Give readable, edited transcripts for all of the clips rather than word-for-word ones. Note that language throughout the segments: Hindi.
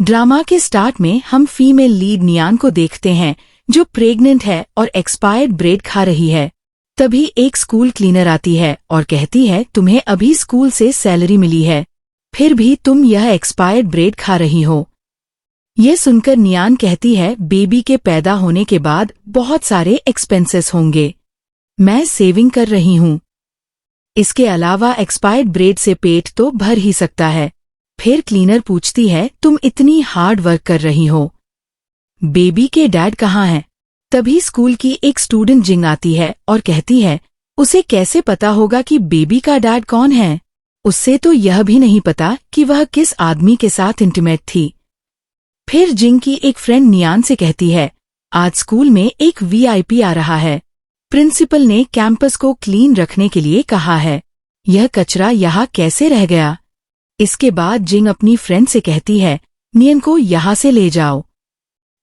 ड्रामा के स्टार्ट में हम फीमेल लीड नियान को देखते हैं जो प्रेग्नेंट है और एक्सपायर्ड ब्रेड खा रही है। तभी एक स्कूल क्लीनर आती है और कहती है तुम्हें अभी स्कूल से सैलरी मिली है, फिर भी तुम यह एक्सपायर्ड ब्रेड खा रही हो। ये सुनकर नियान कहती है बेबी के पैदा होने के बाद बहुत सारे एक्सपेंसेस होंगे, मैं सेविंग कर रही हूँ। इसके अलावा एक्सपायर्ड ब्रेड से पेट तो भर ही सकता है। फिर क्लीनर पूछती है तुम इतनी हार्ड वर्क कर रही हो, बेबी के डैड कहाँ हैं? तभी स्कूल की एक स्टूडेंट जिंग आती है और कहती है उसे कैसे पता होगा कि बेबी का डैड कौन है, उससे तो यह भी नहीं पता कि वह किस आदमी के साथ इंटीमेट थी। फिर जिंग की एक फ्रेंड नियान से कहती है आज स्कूल में एक वीआईपी आ रहा है, प्रिंसिपल ने कैंपस को क्लीन रखने के लिए कहा है, यह कचरा यहाँ कैसे रह गया। इसके बाद जिंग अपनी फ्रेंड से कहती है नियन को यहाँ से ले जाओ।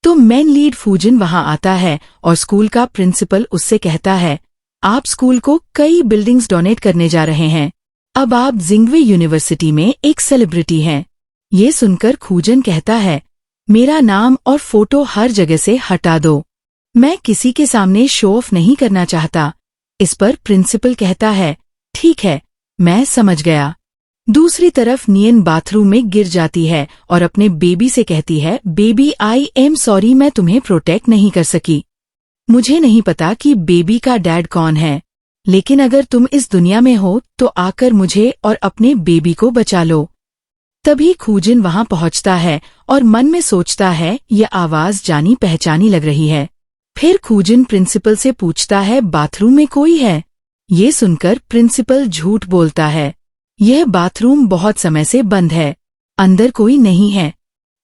तो मेन लीड फूजिन वहां आता है और स्कूल का प्रिंसिपल उससे कहता है आप स्कूल को कई बिल्डिंग्स डोनेट करने जा रहे हैं, अब आप जिंगवे यूनिवर्सिटी में एक सेलिब्रिटी हैं। ये सुनकर फूजिन कहता है मेरा नाम और फोटो हर जगह से हटा दो, मैं किसी के सामने शो ऑफ नहीं करना चाहता। इस पर प्रिंसिपल कहता है ठीक है, मैं समझ गया। दूसरी तरफ नियन बाथरूम में गिर जाती है और अपने बेबी से कहती है बेबी आई एम सॉरी, मैं तुम्हें प्रोटेक्ट नहीं कर सकी। मुझे नहीं पता कि बेबी का डैड कौन है, लेकिन अगर तुम इस दुनिया में हो तो आकर मुझे और अपने बेबी को बचा लो। तभी खूजिन वहां पहुंचता है और मन में सोचता है यह आवाज जानी पहचानी लग रही है। फिर खूजिन प्रिंसिपल से पूछता है बाथरूम में कोई है। ये सुनकर प्रिंसिपल झूठ बोलता है, यह बाथरूम बहुत समय से बंद है, अंदर कोई नहीं है।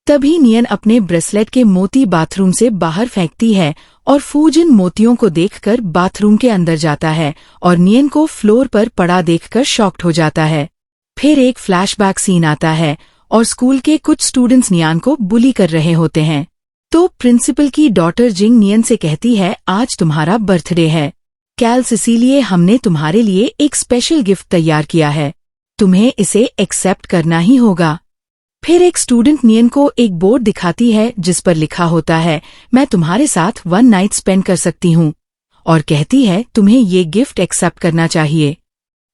तभी नियन अपने ब्रेसलेट के मोती बाथरूम से बाहर फेंकती है और फूजिन मोतियों को देखकर बाथरूम के अंदर जाता है और नियन को फ्लोर पर पड़ा देखकर शॉक्ड हो जाता है। फिर एक फ्लैशबैक सीन आता है और स्कूल के कुछ स्टूडेंट्स नियान को बुली कर रहे होते हैं। तो प्रिंसिपल की डॉटर जिंग नियन से कहती है आज तुम्हारा बर्थडे है कैल्स, इसीलिए हमने तुम्हारे लिए एक स्पेशल गिफ्ट तैयार किया है, तुम्हें इसे एक्सेप्ट करना ही होगा। फिर एक स्टूडेंट नियन को एक बोर्ड दिखाती है जिस पर लिखा होता है मैं तुम्हारे साथ 1 नाइट स्पेंड कर सकती हूँ, और कहती है तुम्हें ये गिफ्ट एक्सेप्ट करना चाहिए।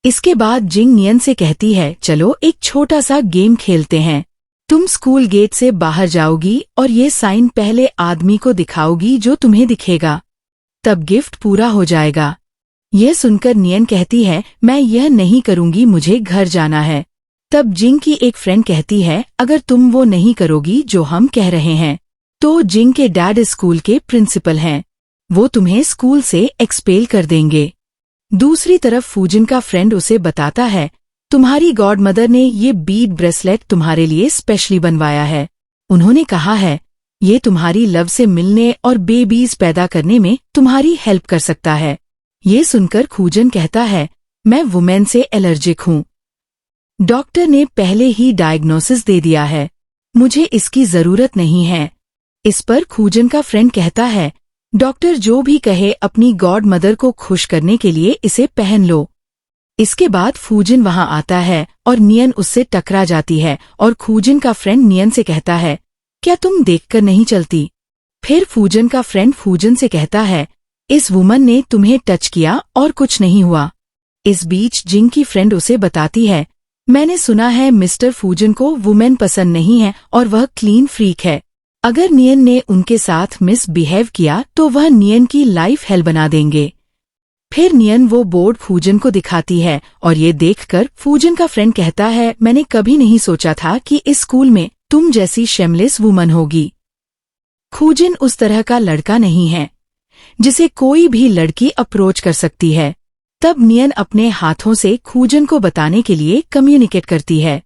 इसके बाद जिंग नियन से कहती है चलो एक छोटा सा गेम खेलते हैं, तुम स्कूल गेट से बाहर जाओगी और ये साइन पहले आदमी को दिखाओगी जो तुम्हें दिखेगा, तब गिफ्ट पूरा हो जाएगा। यह सुनकर नियन कहती है मैं यह नहीं करूंगी, मुझे घर जाना है। तब जिंग की एक फ्रेंड कहती है अगर तुम वो नहीं करोगी जो हम कह रहे हैं तो जिंग के डैड स्कूल के प्रिंसिपल हैं, वो तुम्हें स्कूल से एक्सपेल कर देंगे। दूसरी तरफ फूजिन का फ्रेंड उसे बताता है तुम्हारी गॉड मदर ने ये बीड ब्रेसलेट तुम्हारे लिए स्पेशली बनवाया है, उन्होंने कहा है ये तुम्हारी लव से मिलने और बेबीज पैदा करने में तुम्हारी हेल्प कर सकता है। ये सुनकर खूजन कहता है मैं वुमेन से एलर्जिक हूँ, डॉक्टर ने पहले ही डायग्नोसिस दे दिया है, मुझे इसकी जरूरत नहीं है। इस पर खूजन का फ्रेंड कहता है डॉक्टर जो भी कहे अपनी गॉड मदर को खुश करने के लिए इसे पहन लो। इसके बाद फूजिन वहां आता है और नियन उससे टकरा जाती है और खूजिन का फ्रेंड नियन से कहता है क्या तुम देखकर नहीं चलती। फिर फूजन का फ्रेंड फूजन से कहता है इस वुमन ने तुम्हें टच किया और कुछ नहीं हुआ। इस बीच जिंग की फ्रेंड उसे बताती है मैंने सुना है मिस्टर फूजन को वुमेन पसंद नहीं है और वह क्लीन फ्रीक है, अगर नियन ने उनके साथ मिसबिहेव किया तो वह नियन की लाइफ हेल बना देंगे। फिर नियन वो बोर्ड फूजन को दिखाती है और ये देखकर फूजन का फ्रेंड कहता है मैंने कभी नहीं सोचा था कि इस स्कूल में तुम जैसी शेमलेस वुमन होगी। फूजन उस तरह का लड़का नहीं है जिसे कोई भी लड़की अप्रोच कर सकती है। तब नियन अपने हाथों से खूजन को बताने के लिए कम्युनिकेट करती है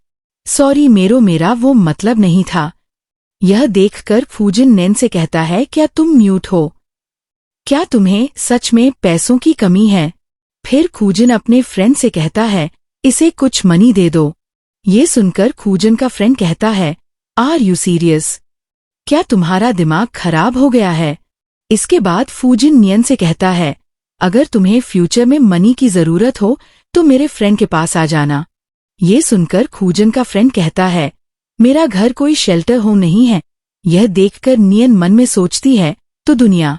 सॉरी मेरा वो मतलब नहीं था। यह देखकर फूजन नैन से कहता है क्या तुम म्यूट हो, क्या तुम्हें सच में पैसों की कमी है। फिर खूजन अपने फ्रेंड से कहता है इसे कुछ मनी दे दो। ये सुनकर खूजन का फ्रेंड कहता है आर यू सीरियस, क्या तुम्हारा दिमाग खराब हो गया है। इसके बाद फूजिन नियन से कहता है अगर तुम्हें फ्यूचर में मनी की जरूरत हो तो मेरे फ्रेंड के पास आ जाना। ये सुनकर खूजन का फ्रेंड कहता है मेरा घर कोई शेल्टर होम नहीं है। यह देखकर नियन मन में सोचती है, तो दुनिया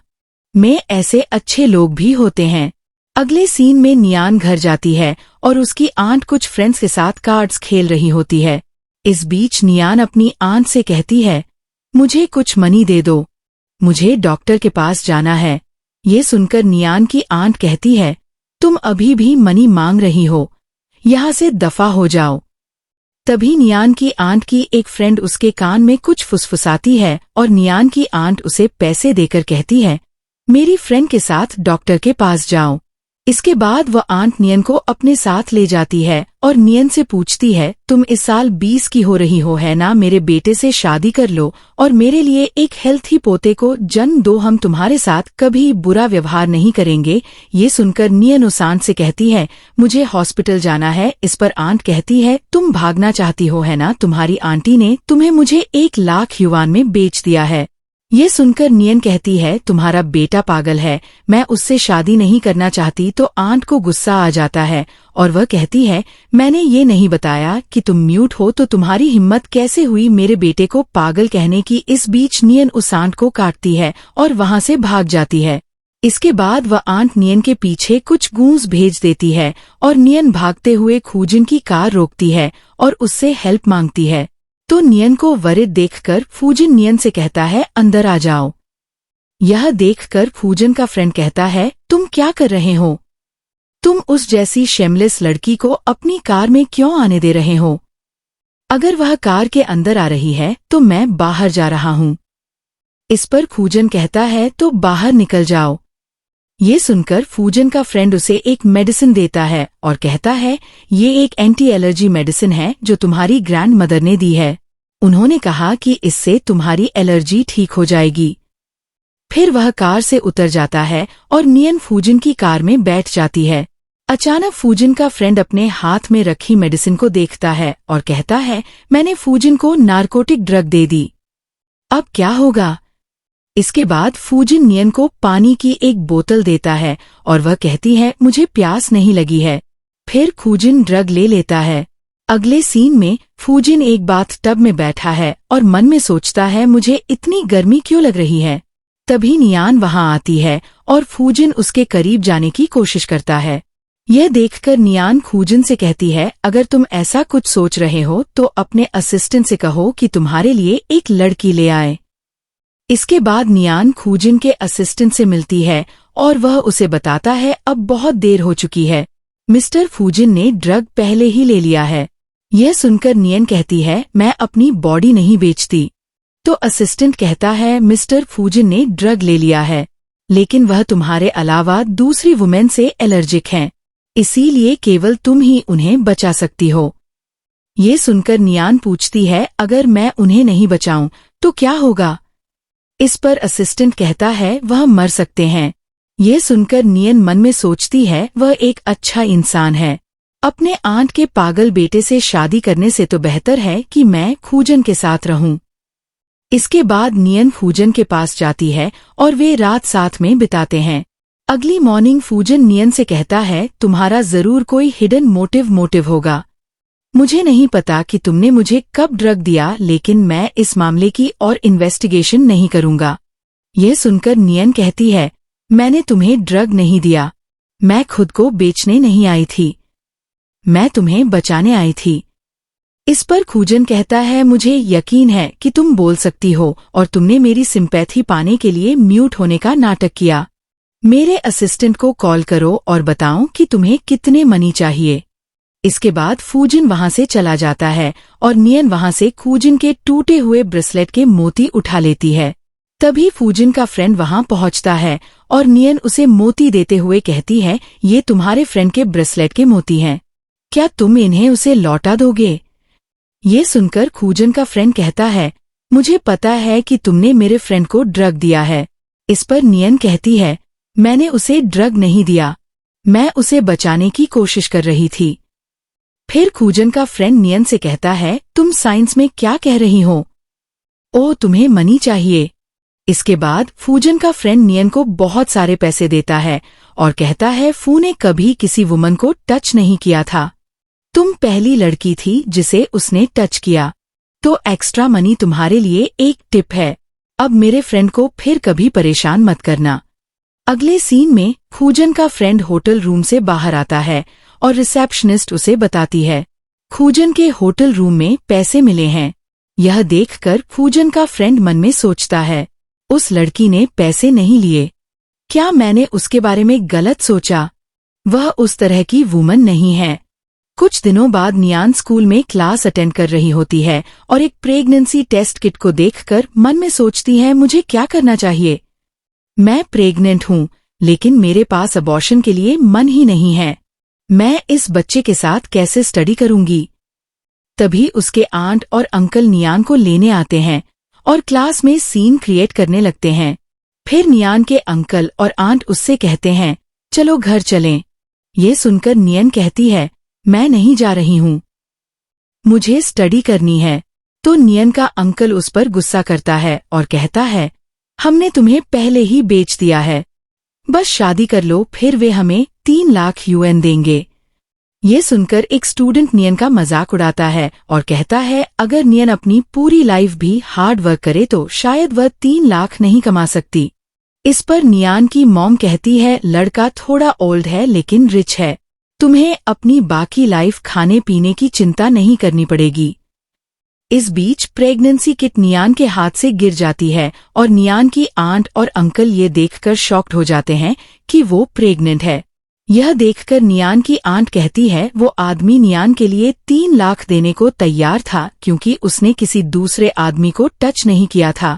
में ऐसे अच्छे लोग भी होते हैं। अगले सीन में नियान घर जाती है और उसकी आंट कुछ फ्रेंड्स के साथ कार्ड्स खेल रही होती है। इस बीच नियान अपनी आंट से कहती है, मुझे कुछ मनी दे दो, मुझे डॉक्टर के पास जाना है। ये सुनकर नियान की आंट कहती है, तुम अभी भी मनी मांग रही हो, यहाँ से दफा हो जाओ। तभी नियान की आंट की एक फ्रेंड उसके कान में कुछ फुसफुसाती है और नियान की आंट उसे पैसे देकर कहती है, मेरी फ्रेंड के साथ डॉक्टर के पास जाओ। इसके बाद वह आंट नियन को अपने साथ ले जाती है और नियन से पूछती है, तुम इस साल 20 की हो रही हो है ना, मेरे बेटे से शादी कर लो और मेरे लिए एक हेल्थी पोते को जन्म दो, हम तुम्हारे साथ कभी बुरा व्यवहार नहीं करेंगे। ये सुनकर नियन उस आंट से कहती है, मुझे हॉस्पिटल जाना है। इस पर आंट कहती है, तुम भागना चाहती हो है ना, तुम्हारी आंटी ने तुम्हें मुझे 1 लाख युआन में बेच दिया है। ये सुनकर नियन कहती है, तुम्हारा बेटा पागल है, मैं उससे शादी नहीं करना चाहती। तो आंट को गुस्सा आ जाता है और वह कहती है, मैंने ये नहीं बताया कि तुम म्यूट हो, तो तुम्हारी हिम्मत कैसे हुई मेरे बेटे को पागल कहने की। इस बीच नियन उस आंट को काटती है और वहां से भाग जाती है। इसके बाद वह आंट नियन के पीछे कुछ गूंज भेज देती है और नियन भागते हुए फूजिन की कार रोकती है और उससे हेल्प मांगती है। तो नियन को वरित देखकर फूजिन नियन से कहता है, अंदर आ जाओ। यह देखकर फूजिन का फ्रेंड कहता है, तुम क्या कर रहे हो? तुम उस जैसी शेमलेस लड़की को अपनी कार में क्यों आने दे रहे हो? अगर वह कार के अंदर आ रही है तो मैं बाहर जा रहा हूँ। इस पर फूजिन कहता है, तो बाहर निकल जाओ। ये सुनकर फूजिन का फ्रेंड उसे एक मेडिसिन देता है और कहता है, ये एक एंटी एलर्जी मेडिसिन है जो तुम्हारी ग्रैंड मदर ने दी है। उन्होंने कहा कि इससे तुम्हारी एलर्जी ठीक हो जाएगी। फिर वह कार से उतर जाता है और नियन फूजिन की कार में बैठ जाती है। अचानक फूजिन का फ्रेंड अपने हाथ में रखी मेडिसिन को देखता है और कहता है, मैंने फूजिन को नारकोटिक ड्रग दे दी, अब क्या होगा? इसके बाद फूजिन नियन को पानी की एक बोतल देता है और वह कहती है, मुझे प्यास नहीं लगी है। फिर फूजिन ड्रग ले लेता है। अगले सीन में फूजिन एक बाथ टब में बैठा है और मन में सोचता है, मुझे इतनी गर्मी क्यों लग रही है। तभी नियान वहां आती है और फूजिन उसके करीब जाने की कोशिश करता है। यह देखकर नियान फूजिन से कहती है, अगर तुम ऐसा कुछ सोच रहे हो तो अपने असिस्टेंट से कहो कि तुम्हारे लिए एक लड़की ले आए। इसके बाद नियान फूजिन के असिस्टेंट से मिलती है और वह उसे बताता है, अब बहुत देर हो चुकी है, मिस्टर फूजिन ने ड्रग पहले ही ले लिया है। यह सुनकर नियन कहती है, मैं अपनी बॉडी नहीं बेचती। तो असिस्टेंट कहता है, मिस्टर फूजिन ने ड्रग ले लिया है, लेकिन वह तुम्हारे अलावा दूसरी वुमेन से एलर्जिक हैं, इसीलिए केवल तुम ही उन्हें बचा सकती हो। ये सुनकर नियान पूछती है, अगर मैं उन्हें नहीं बचाऊं तो क्या होगा? इस पर असिस्टेंट कहता है, वह मर सकते हैं। ये सुनकर नियन मन में सोचती है, वह एक अच्छा इंसान है। अपने आंट के पागल बेटे से शादी करने से तो बेहतर है कि मैं फूजन के साथ रहूं। इसके बाद नियन फूजन के पास जाती है और वे रात साथ में बिताते हैं। अगली मॉर्निंग फूजन नियन से कहता है, तुम्हारा जरूर कोई हिडन मोटिव होगा। मुझे नहीं पता कि तुमने मुझे कब ड्रग दिया, लेकिन मैं इस मामले की और इन्वेस्टिगेशन नहीं करूंगा। यह सुनकर नियन कहती है, मैंने तुम्हें ड्रग नहीं दिया, मैं खुद को बेचने नहीं आई थी, मैं तुम्हें बचाने आई थी। इस पर फूजन कहता है, मुझे यकीन है कि तुम बोल सकती हो और तुमने मेरी सिंपैथी पाने के लिए म्यूट होने का नाटक किया। मेरे असिस्टेंट को कॉल करो और बताओ कि तुम्हें कितने मनी चाहिए। इसके बाद फूजिन वहां से चला जाता है और नियन वहां से फूजिन के टूटे हुए ब्रेसलेट के मोती उठा लेती है। तभी फूजिन का फ्रेंड वहां पहुंचता है और नियन उसे मोती देते हुए कहती है, ये तुम्हारे फ्रेंड के ब्रेसलेट के मोती हैं, क्या तुम इन्हें उसे लौटा दोगे? ये सुनकर फूजिन का फ्रेंड कहता है, मुझे पता है कि तुमने मेरे फ्रेंड को ड्रग दिया है। इस पर नियन कहती है, मैंने उसे ड्रग नहीं दिया, मैं उसे बचाने की कोशिश कर रही थी। फिर फूजन का फ्रेंड नियन से कहता है, तुम साइंस में क्या कह रही हो? ओ, तुम्हें मनी चाहिए। इसके बाद फूजन का फ्रेंड नियन को बहुत सारे पैसे देता है और कहता है, फू ने कभी किसी वुमन को टच नहीं किया था, तुम पहली लड़की थी जिसे उसने टच किया। तो एक्स्ट्रा मनी तुम्हारे लिए एक टिप है। अब मेरे फ्रेंड को फिर कभी परेशान मत करना। अगले सीन में खूजन का फ्रेंड होटल रूम से बाहर आता है और रिसेप्शनिस्ट उसे बताती है खूजन के होटल रूम में पैसे मिले हैं। यह देखकर खूजन का फ्रेंड मन में सोचता है, उस लड़की ने पैसे नहीं लिए। क्या मैंने उसके बारे में गलत सोचा? वह उस तरह की वुमन नहीं है। कुछ दिनों बाद नियान स्कूल में क्लास अटेंड कर रही होती है और एक प्रेगनेंसी टेस्ट किट को देखकर मन में सोचती है, मुझे क्या करना चाहिए? मैं प्रेग्नेंट हूँ, लेकिन मेरे पास अबॉर्शन के लिए मन ही नहीं है। मैं इस बच्चे के साथ कैसे स्टडी करूंगी? तभी उसके आंट और अंकल नियान को लेने आते हैं और क्लास में सीन क्रिएट करने लगते हैं। फिर नियान के अंकल और आंट उससे कहते हैं, चलो घर चलें। ये सुनकर नियन कहती है, मैं नहीं जा रही हूँ, मुझे स्टडी करनी है। तो नियन का अंकल उस पर गुस्सा करता है और कहता है, हमने तुम्हें पहले ही बेच दिया है, बस शादी कर लो, फिर वे हमें 3 लाख यूएन देंगे। ये सुनकर एक स्टूडेंट नियन का मजाक उड़ाता है और कहता है, अगर नियन अपनी पूरी लाइफ भी हार्ड वर्क करे तो शायद वह 3 लाख नहीं कमा सकती। इस पर नियान की मॉम कहती है, लड़का थोड़ा ओल्ड है लेकिन रिच है, तुम्हें अपनी बाकी लाइफ खाने पीने की चिंता नहीं करनी पड़ेगी। इस बीच प्रेगनेंसी किट नियान के हाथ से गिर जाती है और नियान की आंट और अंकल ये देखकर शॉक्ड हो जाते हैं कि वो प्रेग्नेंट है। यह देखकर नियान की आंट कहती है, वो आदमी नियान के लिए 3 लाख देने को तैयार था क्योंकि उसने किसी दूसरे आदमी को टच नहीं किया था।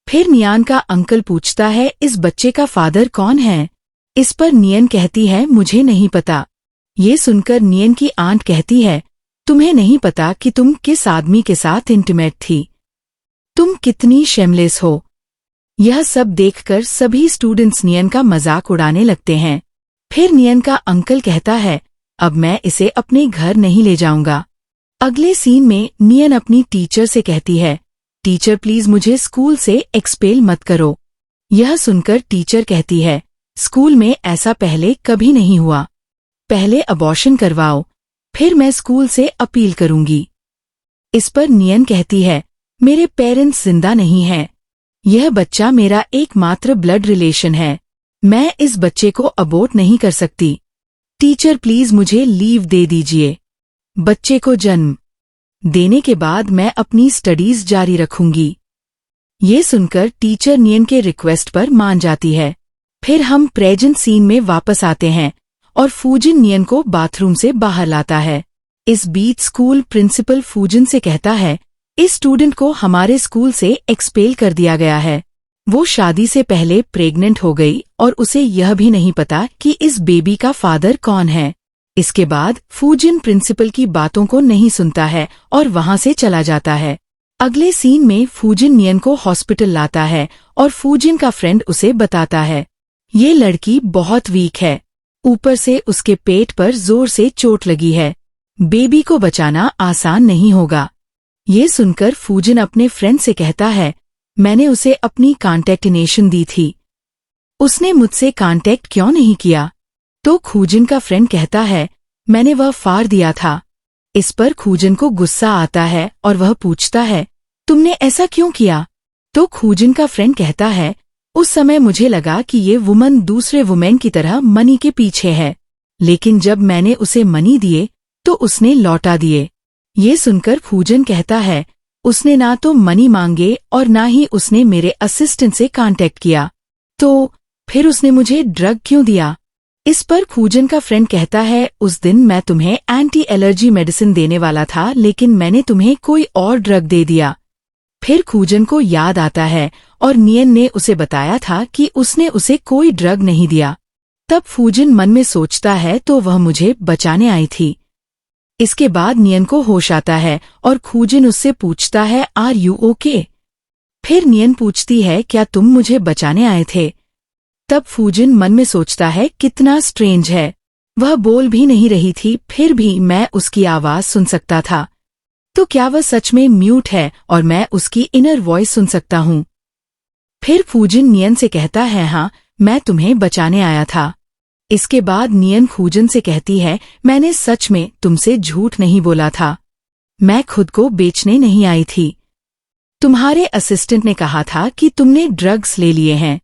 फिर नियान का अंकल पूछता है, इस बच्चे का फादर कौन है? इस पर नियन कहती है, मुझे नहीं पता। ये सुनकर नियन की आंट कहती है, तुम्हें नहीं पता कि तुम किस आदमी के साथ इंटीमेट थी? तुम कितनी शेमलेस हो। यह सब देखकर सभी स्टूडेंट्स नियन का मजाक उड़ाने लगते हैं। फिर नियन का अंकल कहता है, अब मैं इसे अपने घर नहीं ले जाऊंगा। अगले सीन में नियन अपनी टीचर से कहती है, टीचर प्लीज मुझे स्कूल से एक्सपेल मत करो। यह सुनकर टीचर कहती है, स्कूल में ऐसा पहले कभी नहीं हुआ, पहले अबॉर्शन करवाओ, फिर मैं स्कूल से अपील करूंगी। इस पर नियन कहती है, मेरे पेरेंट्स जिंदा नहीं हैं, यह बच्चा मेरा एकमात्र ब्लड रिलेशन है, मैं इस बच्चे को अबॉर्ट नहीं कर सकती। टीचर प्लीज मुझे लीव दे दीजिए। बच्चे को जन्म देने के बाद मैं अपनी स्टडीज जारी रखूंगी। ये सुनकर टीचर नियन के रिक्वेस्ट पर मान जाती है। फिर हम प्रेजेंट सीन में वापस आते हैं और फूजिन नियन को बाथरूम से बाहर लाता है। इस बीच स्कूल प्रिंसिपल फूजिन से कहता है, इस स्टूडेंट को हमारे स्कूल से एक्सपेल कर दिया गया है। वो शादी से पहले प्रेग्नेंट हो गई और उसे यह भी नहीं पता कि इस बेबी का फादर कौन है। इसके बाद फूजिन प्रिंसिपल की बातों को नहीं सुनता है और वहां से चला जाता है। अगले सीन में फूजिन नियन को हॉस्पिटल लाता है और फूजिन का फ्रेंड उसे बताता है, ये लड़की बहुत वीक है, ऊपर से उसके पेट पर जोर से चोट लगी है, बेबी को बचाना आसान नहीं होगा। ये सुनकर फूजिन अपने फ्रेंड से कहता है, मैंने उसे अपनी कॉन्टैक्ट दी थी, उसने मुझसे कॉन्टैक्ट क्यों नहीं किया? तो खूजिन का फ्रेंड कहता है, मैंने वह फाड़ दिया था। इस पर खूजिन को गुस्सा आता है और वह पूछता है, तुमने ऐसा क्यों किया? तो खूजिन का फ्रेंड कहता है, उस समय मुझे लगा कि ये वुमन दूसरे वुमेन की तरह मनी के पीछे है, लेकिन जब मैंने उसे मनी दिए तो उसने लौटा दिए। ये सुनकर खूजिन कहता है, उसने ना तो मनी मांगे और ना ही उसने मेरे असिस्टेंट से कांटेक्ट किया, तो फिर उसने मुझे ड्रग क्यों दिया? इस पर खूजिन का फ्रेंड कहता है, उस दिन मैं तुम्हें एंटी एलर्जी मेडिसिन देने वाला था लेकिन मैंने तुम्हें कोई और ड्रग दे दिया। फिर खूजिन को याद आता है और नियन ने उसे बताया था कि उसने उसे कोई ड्रग नहीं दिया। तब फूजिन मन में सोचता है, तो वह मुझे बचाने आई थी। इसके बाद नियन को होश आता है और खूजिन उससे पूछता है, आर यू ओके? फिर नियन पूछती है, क्या तुम मुझे बचाने आए थे? तब फूजिन मन में सोचता है, कितना स्ट्रेंज है, वह बोल भी नहीं रही थी फिर भी मैं उसकी आवाज सुन सकता था, तो क्या वह सच में म्यूट है और मैं उसकी इनर वॉइस सुन सकता हूँ? फिर फूजिन नियन से कहता है, हाँ मैं तुम्हें बचाने आया था। इसके बाद नियन खूजिन से कहती है, मैंने सच में तुमसे झूठ नहीं बोला था, मैं खुद को बेचने नहीं आई थी। तुम्हारे असिस्टेंट ने कहा था कि तुमने ड्रग्स ले लिए हैं।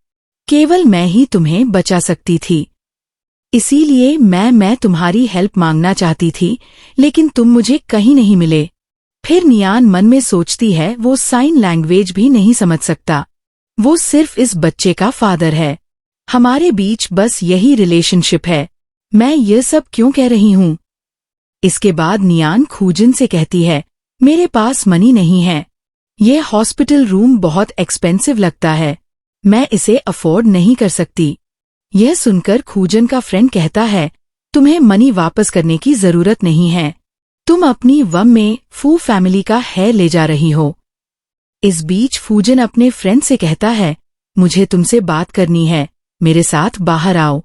केवल मैं ही तुम्हें बचा सकती थी। इसीलिए मैं तुम्हारी हेल्प मांगना चाहती थी, लेकिन तुम मुझे कहीं नहीं मिले। फिर नियान मन में सोचती है वो साइन लैंग्वेज भी नहीं समझ सकता। वो सिर्फ इस बच्चे का फादर है। हमारे बीच बस यही रिलेशनशिप है। मैं ये सब क्यों कह रही हूँ? इसके बाद नियान खूजन से कहती है, मेरे पास मनी नहीं है। ये हॉस्पिटल रूम बहुत एक्सपेंसिव लगता है। मैं इसे अफोर्ड नहीं कर सकती। यह सुनकर खूजन का फ्रेंड कहता है, तुम्हें मनी वापस करने की जरूरत नहीं है। तुम अपनी वम में फू फैमिली का हेयर ले जा रही हो। इस बीच फूजन अपने फ्रेंड से कहता है, मुझे तुमसे बात करनी है, मेरे साथ बाहर आओ।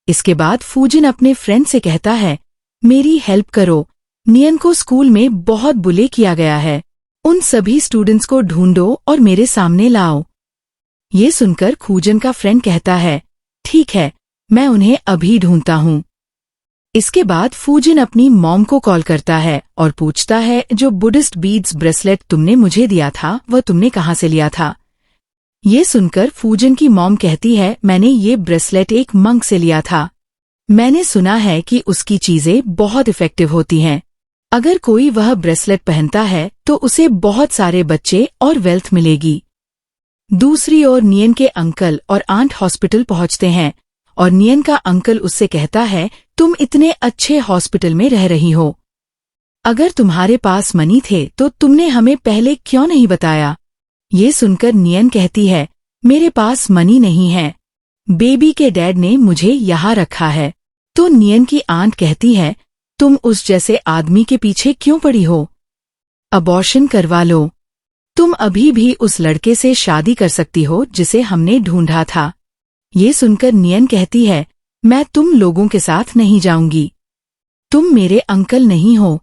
इसके बाद फूजन अपने फ्रेंड से कहता है, मेरी हेल्प करो, नियन को स्कूल में बहुत बुले किया गया है। उन सभी स्टूडेंट्स को ढूंढो और मेरे सामने लाओ। ये सुनकर खूजन का फ्रेंड कहता है, ठीक है, मैं उन्हें अभी ढूंढता हूँ। इसके बाद फूजन अपनी मॉम को कॉल करता है और पूछता है, जो बुद्धिस्ट बीड्स ब्रेसलेट तुमने मुझे दिया था वह तुमने कहाँ से लिया था? ये सुनकर फूजन की मॉम कहती है, मैंने ये ब्रेसलेट एक मंक से लिया था। मैंने सुना है कि उसकी चीजें बहुत इफेक्टिव होती हैं। अगर कोई वह ब्रेसलेट पहनता है तो उसे बहुत सारे बच्चे और वेल्थ मिलेगी। दूसरी ओर नियन के अंकल और आंट हॉस्पिटल पहुंचते हैं और नियन का अंकल उससे कहता है, तुम इतने अच्छे हॉस्पिटल में रह रही हो। अगर तुम्हारे पास मनी थे तो तुमने हमें पहले क्यों नहीं बताया? ये सुनकर नियन कहती है, मेरे पास मनी नहीं है। बेबी के डैड ने मुझे यहाँ रखा है। तो नियन की आंट कहती है, तुम उस जैसे आदमी के पीछे क्यों पड़ी हो? अबॉर्शन करवा लो। तुम अभी भी उस लड़के से शादी कर सकती हो जिसे हमने ढूंढा था। ये सुनकर नियन कहती है, मैं तुम लोगों के साथ नहीं जाऊंगी। तुम मेरे अंकल नहीं हो।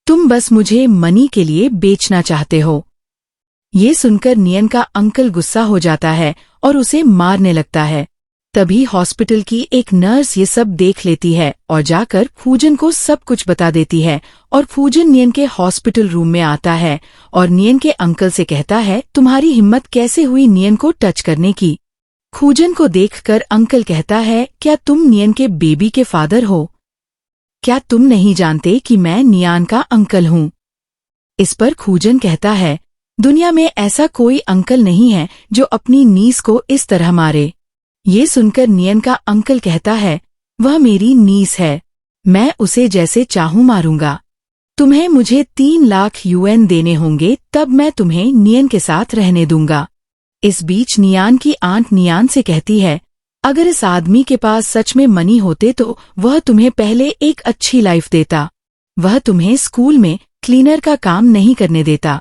तुम बस मुझे मनी के लिए बेचना चाहते हो। ये सुनकर नियन का अंकल गुस्सा हो जाता है और उसे मारने लगता है। तभी हॉस्पिटल की एक नर्स ये सब देख लेती है और जाकर फूजन को सब कुछ बता देती है और फूजन नियन के हॉस्पिटल रूम में आता है और नियन के अंकल से कहता है, तुम्हारी हिम्मत कैसे हुई नियन को टच करने की? खूजन को देखकर अंकल कहता है, क्या तुम नियन के बेबी के फादर हो? क्या तुम नहीं जानते कि मैं नियान का अंकल हूँ? इस पर खूजन कहता है, दुनिया में ऐसा कोई अंकल नहीं है जो अपनी नीस को इस तरह मारे। ये सुनकर नियन का अंकल कहता है, वह मेरी नीस है, मैं उसे जैसे चाहूं मारूंगा। तुम्हें मुझे 3 लाख UN देने होंगे, तब मैं तुम्हें नियन के साथ रहने दूंगा। इस बीच नियान की आंट नियान से कहती है, अगर इस आदमी के पास सच में मनी होते तो वह तुम्हें पहले एक अच्छी लाइफ देता। वह तुम्हें स्कूल में क्लीनर का काम नहीं करने देता।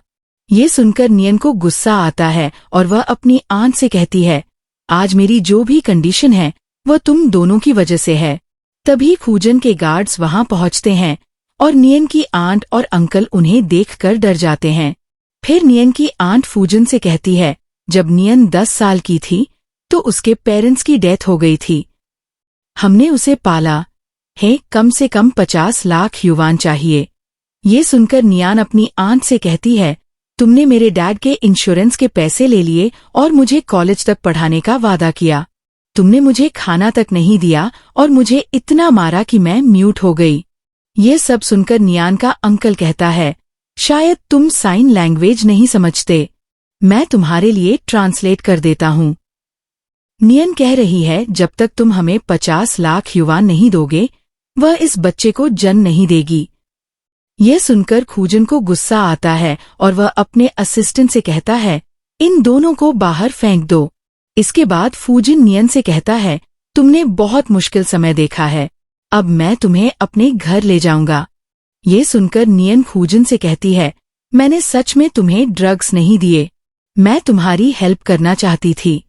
ये सुनकर नियन को गुस्सा आता है और वह अपनी आंट से कहती है, आज मेरी जो भी कंडीशन है वह तुम दोनों की वजह से है। तभी फूजन के गार्ड्स वहां पहुंचते हैं और नियन की आंट और अंकल उन्हें देखकर डर जाते हैं। फिर नियन की आंट फूजन से कहती है, जब नियन 10 साल की थी तो उसके पेरेंट्स की डेथ हो गई थी। हमने उसे पाला है, कम से कम 50 लाख युवान चाहिए। ये सुनकर नियान अपनी आंट से कहती है, तुमने मेरे डैड के इंश्योरेंस के पैसे ले लिए और मुझे कॉलेज तक पढ़ाने का वादा किया। तुमने मुझे खाना तक नहीं दिया और मुझे इतना मारा कि मैं म्यूट हो गई। ये सब सुनकर नियान का अंकल कहता है, शायद तुम साइन लैंग्वेज नहीं समझते, मैं तुम्हारे लिए ट्रांसलेट कर देता हूँ। नियन कह रही है, जब तक तुम हमें 50 लाख युवान नहीं दोगे वह इस बच्चे को जन्म नहीं देगी। यह सुनकर खूजन को गुस्सा आता है और वह अपने असिस्टेंट से कहता है, इन दोनों को बाहर फेंक दो। इसके बाद फूजन नियन से कहता है, तुमने बहुत मुश्किल समय देखा है, अब मैं तुम्हें अपने घर ले जाऊंगा। ये सुनकर नियन फूजन से कहती है, मैंने सच में तुम्हें ड्रग्स नहीं दिए, मैं तुम्हारी हेल्प करना चाहती थी।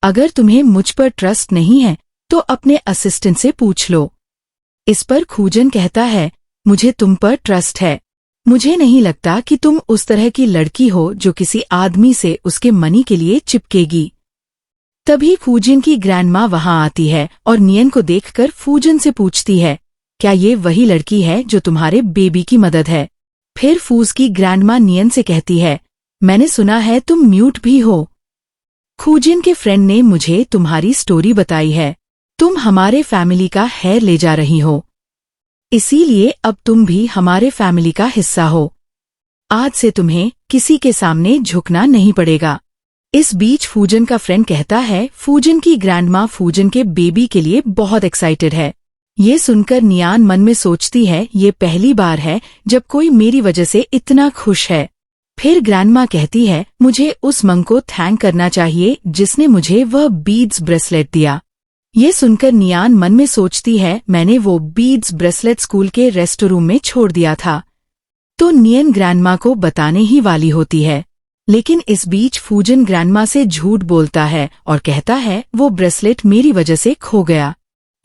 अगर तुम्हें मुझ पर ट्रस्ट नहीं है तो अपने असिस्टेंट से पूछ लो। इस पर खूजन कहता है, मुझे तुम पर ट्रस्ट है। मुझे नहीं लगता कि तुम उस तरह की लड़की हो जो किसी आदमी से उसके मनी के लिए चिपकेगी। तभी फूजन की ग्रैंडमा वहां आती है और नियन को देखकर फूजन से पूछती है, क्या ये वही लड़की है जो तुम्हारे बेबी की मदद है? फिर फूज की ग्रैंडमा नियन से कहती है, मैंने सुना है तुम म्यूट भी हो। खूजिन के फ्रेंड ने मुझे तुम्हारी स्टोरी बताई है। तुम हमारे फैमिली का हेयर ले जा रही हो, इसीलिए अब तुम भी हमारे फैमिली का हिस्सा हो। आज से तुम्हें किसी के सामने झुकना नहीं पड़ेगा। इस बीच फूजन का फ्रेंड कहता है, फूजन की ग्रैंडमा फूजन के बेबी के लिए बहुत एक्साइटेड है। ये सुनकर नियान मन में सोचती है, ये पहली बार है जब कोई मेरी वजह से इतना खुश है। फिर ग्रैंडमा कहती है, मुझे उस मंक को थैंक करना चाहिए जिसने मुझे वह बीड्स ब्रेसलेट दिया। ये सुनकर नियान मन में सोचती है, मैंने वो बीड्स ब्रेसलेट स्कूल के रेस्टरूम में छोड़ दिया था। तो नियन ग्रैंडमा को बताने ही वाली होती है, लेकिन इस बीच फूजन ग्रैंडमा से झूठ बोलता है और कहता है, वो ब्रेसलेट मेरी वजह से खो गया।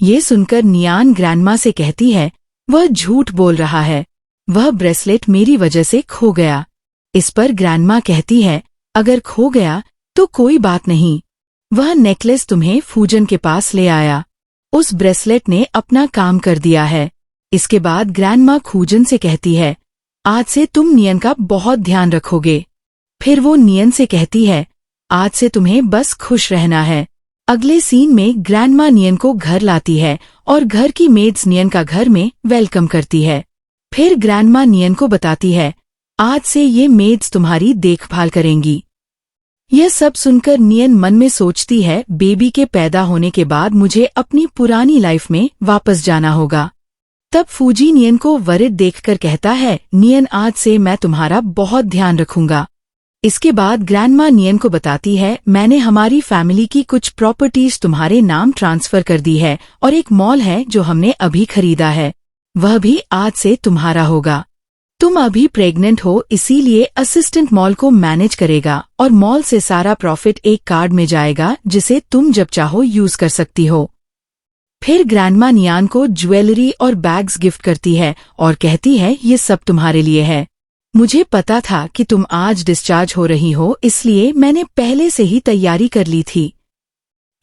ये सुनकर नियान ग्रैंडमा से कहती है, वह झूठ बोल रहा है, वह ब्रेसलेट मेरी वजह से खो गया। इस पर ग्रैंडमा कहती है, अगर खो गया तो कोई बात नहीं, वह नेकलेस तुम्हें फूजन के पास ले आया। उस ब्रेसलेट ने अपना काम कर दिया है। इसके बाद ग्रैंडमा फूजन से कहती है, आज से तुम नियन का बहुत ध्यान रखोगे। फिर वो नियन से कहती है, आज से तुम्हें बस खुश रहना है। अगले सीन में ग्रैंडमा नियन को घर लाती है और घर की मेड्स नियन का घर में वेलकम करती है। फिर ग्रैंडमा नियन को बताती है, आज से ये मेड्स तुम्हारी देखभाल करेंगी। यह सब सुनकर नियन मन में सोचती है, बेबी के पैदा होने के बाद मुझे अपनी पुरानी लाइफ में वापस जाना होगा। तब फूजी नियन को वरिद देखकर कहता है, नियन आज से मैं तुम्हारा बहुत ध्यान रखूंगा। इसके बाद ग्रैंडमा नियन को बताती है, मैंने हमारी फैमिली की कुछ प्रॉपर्टीज तुम्हारे नाम ट्रांसफर कर दी है और एक मॉल है जो हमने अभी खरीदा है, वह भी आज से तुम्हारा होगा। तुम अभी प्रेग्नेंट हो, इसीलिए असिस्टेंट मॉल को मैनेज करेगा और मॉल से सारा प्रॉफिट एक कार्ड में जाएगा जिसे तुम जब चाहो यूज कर सकती हो। फिर ग्रैंडमा नियान को ज्वेलरी और बैग्स गिफ्ट करती है और कहती है, ये सब तुम्हारे लिए है। मुझे पता था कि तुम आज डिस्चार्ज हो रही हो, इसलिए मैंने पहले से ही तैयारी कर ली थी।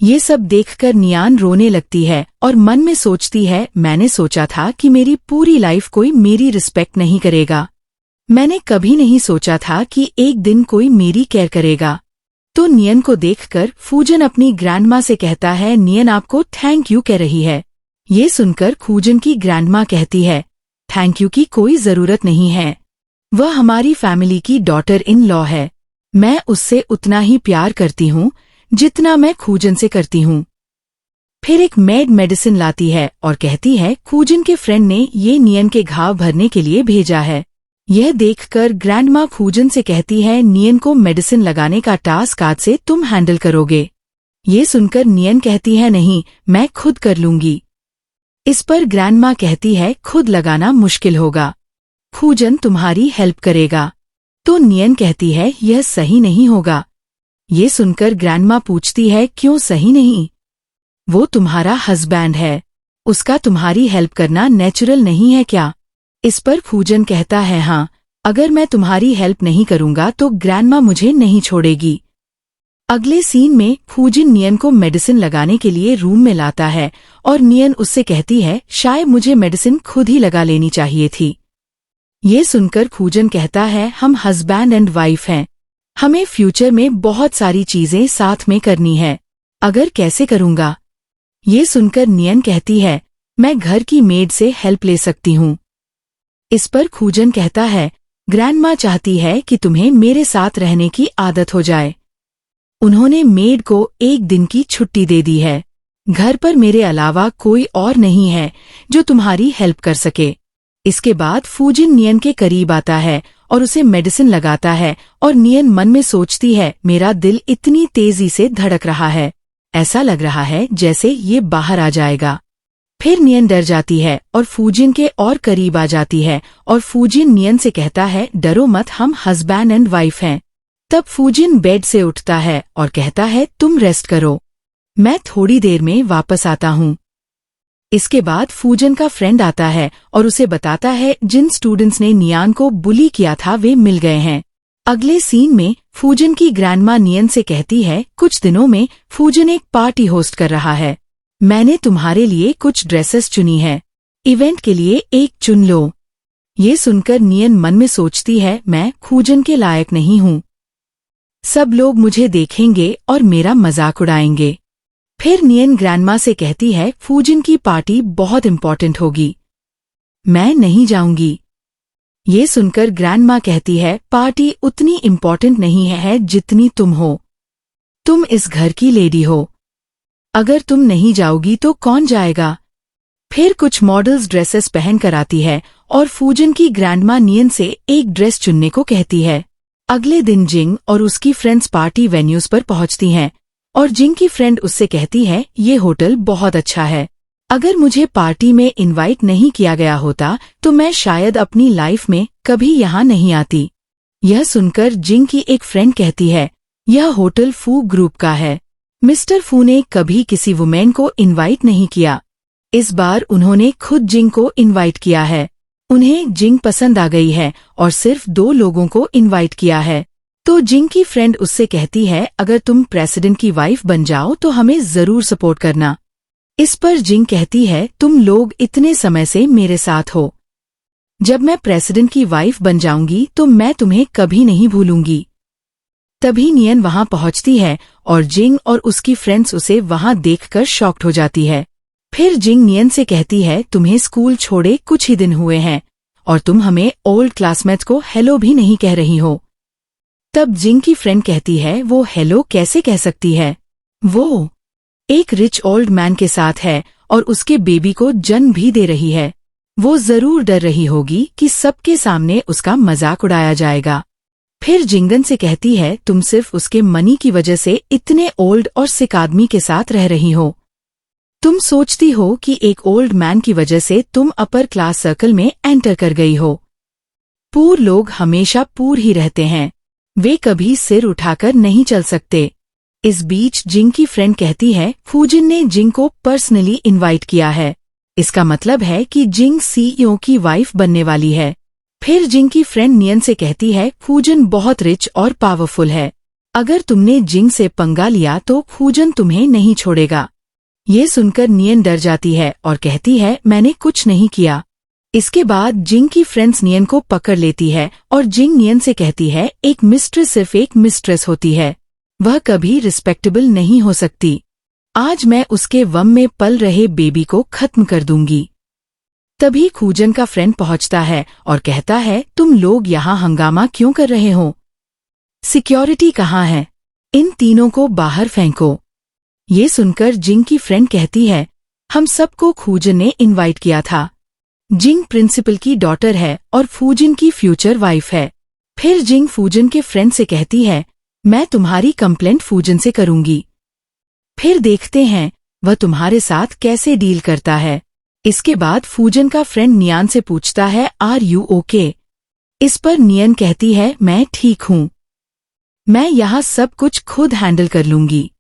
ये सब देखकर नियान रोने लगती है और मन में सोचती है, मैंने सोचा था कि मेरी पूरी लाइफ कोई मेरी रिस्पेक्ट नहीं करेगा। मैंने कभी नहीं सोचा था कि एक दिन कोई मेरी केयर करेगा। तो नियन को देखकर फूजन अपनी ग्रैंडमा से कहता है, नियन आपको थैंक यू कह रही है। ये सुनकर फूजन की ग्रैंडमा कहती है, थैंक यू की कोई जरूरत नहीं है, वह हमारी फैमिली की डॉटर इन लॉ है। मैं उससे उतना ही प्यार करती हूँ जितना मैं खूजन से करती हूँ। फिर एक मेड मेडिसिन लाती है और कहती है, खूजन के फ्रेंड ने ये नियन के घाव भरने के लिए भेजा है। यह देखकर ग्रैंडमा खूजन से कहती है, नियन को मेडिसिन लगाने का टास्क आज से तुम हैंडल करोगे। ये सुनकर नियन कहती है, नहीं, मैं खुद कर लूंगी। इस पर ग्रैंडमा कहती है, खुद लगाना मुश्किल होगा, खूजन तुम्हारी हेल्प करेगा। तो नियन कहती है, यह सही नहीं होगा। ये सुनकर ग्रैंडमा पूछती है, क्यों सही नहीं? वो तुम्हारा हस्बैंड है, उसका तुम्हारी हेल्प करना नेचुरल नहीं है क्या? इस पर फूजन कहता है, हाँ, अगर मैं तुम्हारी हेल्प नहीं करूंगा तो ग्रैंडमा मुझे नहीं छोड़ेगी। अगले सीन में फूजन नियन को मेडिसिन लगाने के लिए रूम में लाता है और नियन उससे कहती है, शायद मुझे मेडिसिन खुद ही लगा लेनी चाहिए थी। ये सुनकर फूजन कहता है, हम हस्बैंड एंड वाइफ हैं, हमें फ्यूचर में बहुत सारी चीजें साथ में करनी है, अगर कैसे करूंगा? ये सुनकर नियन कहती है, मैं घर की मेड से हेल्प ले सकती हूँ। इस पर खूजन कहता है, ग्रैंडमा चाहती है कि तुम्हें मेरे साथ रहने की आदत हो जाए। उन्होंने मेड को एक दिन की छुट्टी दे दी है। घर पर मेरे अलावा कोई और नहीं है जो तुम्हारी हेल्प कर सके। इसके बाद फूजन नियन के करीब आता है और उसे मेडिसिन लगाता है और नियन मन में सोचती है, मेरा दिल इतनी तेजी से धड़क रहा है, ऐसा लग रहा है जैसे ये बाहर आ जाएगा। फिर नियन डर जाती है और फूजिन के और करीब आ जाती है और फूजिन नियन से कहता है, डरो मत, हम हस्बैंड एंड वाइफ हैं। तब फूजिन बेड से उठता है और कहता है, तुम रेस्ट करो, मैं थोड़ी देर में वापस आता हूँ। इसके बाद फूजन का फ्रेंड आता है और उसे बताता है जिन स्टूडेंट्स ने नियान को बुली किया था वे मिल गए हैं। अगले सीन में फूजन की ग्रैंडमा नियन से कहती है, कुछ दिनों में फूजन एक पार्टी होस्ट कर रहा है, मैंने तुम्हारे लिए कुछ ड्रेसेस चुनी है, इवेंट के लिए एक चुन लो। ये सुनकर नियन मन में सोचती है, मैं खूजन के लायक नहीं हूँ। सब लोग मुझे देखेंगे और मेरा मजाक उड़ाएंगे। फिर नियन ग्रैंडमा से कहती है, फूजिन की पार्टी बहुत इम्पोर्टेंट होगी, मैं नहीं जाऊंगी। ये सुनकर ग्रैंडमा कहती है, पार्टी उतनी इम्पोर्टेंट नहीं है जितनी तुम हो। तुम इस घर की लेडी हो, अगर तुम नहीं जाओगी तो कौन जाएगा। फिर कुछ मॉडल्स ड्रेसेस पहन कर आती है और फूजिन की ग्रैंडमा नियन से एक ड्रेस चुनने को कहती है। अगले दिन जिंग और उसकी फ्रेंड्स पार्टी वेन्यूज पर पहुंचती हैं और जिंग की फ्रेंड उससे कहती है, ये होटल बहुत अच्छा है, अगर मुझे पार्टी में इनवाइट नहीं किया गया होता तो मैं शायद अपनी लाइफ में कभी यहाँ नहीं आती। यह सुनकर जिंग की एक फ्रेंड कहती है, यह होटल फू ग्रुप का है, मिस्टर फू ने कभी किसी वुमेन को इनवाइट नहीं किया, इस बार उन्होंने खुद जिंग को इनवाइट किया है। उन्हें जिंग पसंद आ गई है और सिर्फ 2 लोगों को इनवाइट किया है। तो जिंग की फ्रेंड उससे कहती है, अगर तुम प्रेसिडेंट की वाइफ बन जाओ तो हमें जरूर सपोर्ट करना। इस पर जिंग कहती है, तुम लोग इतने समय से मेरे साथ हो, जब मैं प्रेसिडेंट की वाइफ बन जाऊंगी तो मैं तुम्हें कभी नहीं भूलूंगी। तभी नियन वहां पहुंचती है और जिंग और उसकी फ्रेंड्स उसे वहां देखकर शॉक्ड हो जाती है। फिर जिंग नियन से कहती है, तुम्हें स्कूल छोड़े कुछ ही दिन हुए हैं और तुम हमें ओल्ड क्लासमेट्स को हेलो भी नहीं कह रही हो। तब जिंग की फ्रेंड कहती है, वो हेलो कैसे कह सकती है, वो एक रिच ओल्ड मैन के साथ है और उसके बेबी को जन्म भी दे रही है, वो जरूर डर रही होगी कि सबके सामने उसका मजाक उड़ाया जाएगा। फिर जिंगन से कहती है, तुम सिर्फ उसके मनी की वजह से इतने ओल्ड और सिक आदमी के साथ रह रही हो। तुम सोचती हो कि एक ओल्ड मैन की वजह से तुम अपर क्लास सर्कल में एंटर कर गई हो। पूर लोग हमेशा पूर ही रहते हैं, वे कभी सिर उठाकर नहीं चल सकते। इस बीच जिंग की फ्रेंड कहती है, फूजिन ने जिंग को पर्सनली इनवाइट किया है, इसका मतलब है कि जिंग सीईओ की वाइफ बनने वाली है। फिर जिंग की फ्रेंड नियन से कहती है, फूजिन बहुत रिच और पावरफुल है, अगर तुमने जिंग से पंगा लिया तो फूजिन तुम्हें नहीं छोड़ेगा। ये सुनकर नियन डर जाती है और कहती है, मैंने कुछ नहीं किया। इसके बाद जिंग की फ्रेंड्स नियन को पकड़ लेती है और जिंग नियन से कहती है, एक मिस्ट्रेस सिर्फ एक मिस्ट्रेस होती है, वह कभी रिस्पेक्टेबल नहीं हो सकती। आज मैं उसके वम में पल रहे बेबी को खत्म कर दूंगी। तभी खूजन का फ्रेंड पहुंचता है और कहता है, तुम लोग यहाँ हंगामा क्यों कर रहे हो, सिक्योरिटी कहाँ है, इन तीनों को बाहर फेंको। ये सुनकर जिंग की फ्रेंड कहती है, हम सबको खूजन ने इनवाइट किया था, जिंग प्रिंसिपल की डॉटर है और फूजिन की फ्यूचर वाइफ है। फिर जिंग फूजिन के फ्रेंड से कहती है, मैं तुम्हारी कंप्लेंट फूजिन से करूंगी, फिर देखते हैं वह तुम्हारे साथ कैसे डील करता है। इसके बाद फूजिन का फ्रेंड नियान से पूछता है, आर यू ओके? इस पर नियन कहती है, मैं ठीक हूँ, मैं यहाँ सब कुछ खुद हैंडल कर लूंगी।